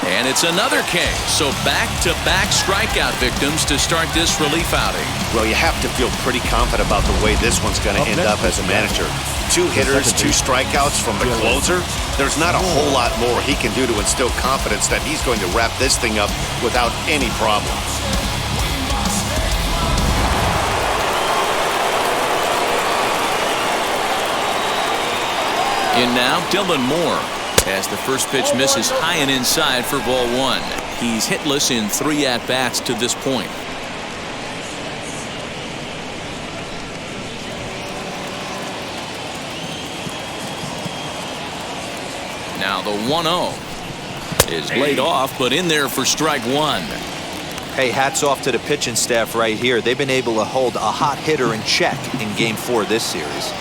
And it's another K. So back-to-back strikeout victims to start this relief outing. Well, you have to feel pretty confident about the way this one's going to end up as a manager. 2 hitters, 2 strikeouts from the closer. There's not a whole lot more he can do to instill confidence that he's going to wrap this thing up without any problems. In now, Dylan Moore. As the first pitch misses high and inside for ball 1. He's hitless in 3 at-bats to this point. Now the 1-0 is laid off, but in there for strike 1. Hey, hats off to the pitching staff right here. They've been able to hold a hot hitter in check in Game 4 of this series.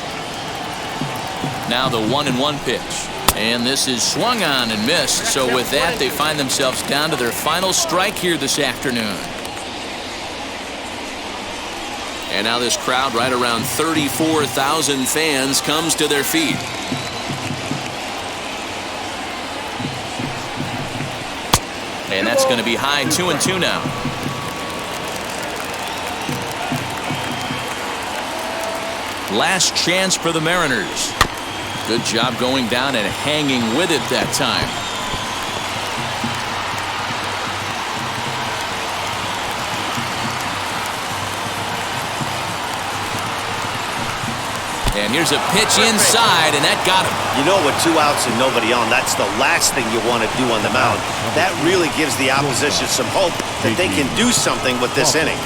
Now the 1-1 pitch. And this is swung on and missed. So with that, they find themselves down to their final strike here this afternoon. And now this crowd, right around 34,000 fans, comes to their feet. And that's going to be high, 2-2 now. Last chance for the Mariners. Good job going down and hanging with it that time. And here's a pitch inside, and that got him. You know, with 2 outs and nobody on, that's the last thing you want to do on the mound. That really gives the opposition some hope that they can do something with this inning.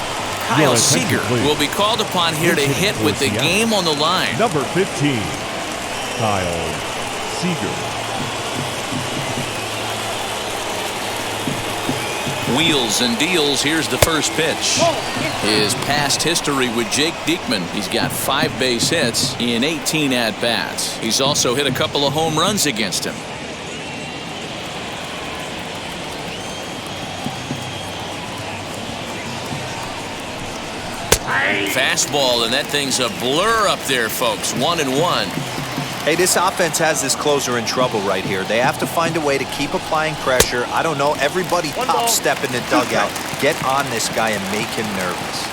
Kyle Seager will be called upon here to hit with the game on the line. Number 15. Kyle Seager. Wheels and deals. Here's the first pitch. His past history with Jake Diekman. He's got 5 base hits in 18 at-bats. He's also hit a couple of home runs against him. Fastball, and that thing's a blur up there, folks. 1-1. Hey, this offense has this closer in trouble right here. They have to find a way to keep applying pressure. I don't know, everybody top step in the dugout. Get on this guy and make him nervous.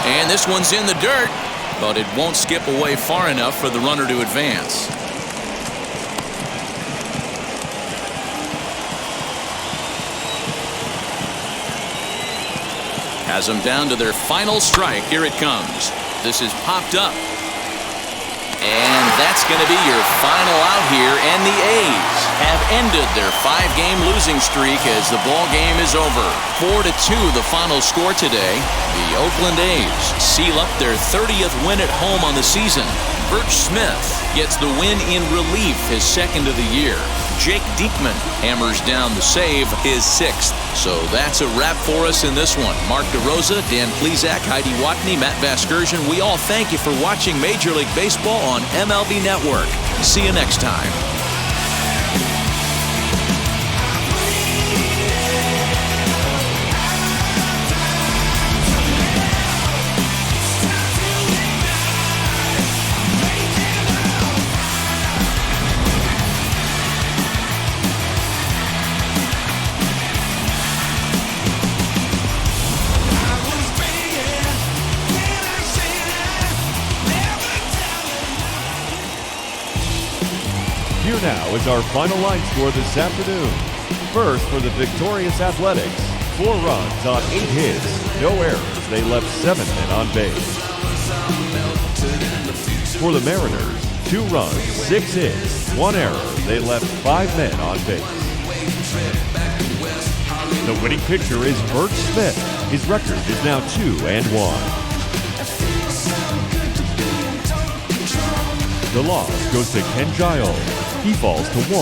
And this one's in the dirt, but it won't skip away far enough for the runner to advance. Has them down to their final strike. Here it comes. This is popped up. And that's going to be your final out here. And the A's have ended their 5-game losing streak as the ball game is over. 4-2 the final score today. The Oakland A's seal up their 30th win at home on the season. Bert Smith gets the win in relief, his second of the year. Jake Diekman hammers down the save, his sixth. So that's a wrap for us in this one. Mark DeRosa, Dan Plesac, Heidi Watney, Matt Vasgersian, we all thank you for watching Major League Baseball on MLB Network. See you next time. Here now is our final line score this afternoon. First, for the victorious Athletics, 4 runs on 8 hits, no errors. They left 7 men on base. For the Mariners, 2 runs, 6 hits, 1 error. They left 5 men on base. The winning pitcher is Bert Smith. His record is now 2-1. The loss goes to Ken Giles. He falls to 1-9.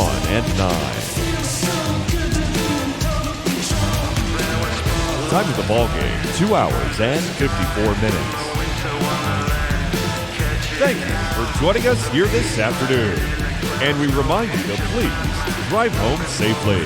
Time of the ball game, 2 hours and 54 minutes. Thank you for joining us here this afternoon. And we remind you to please drive home safely.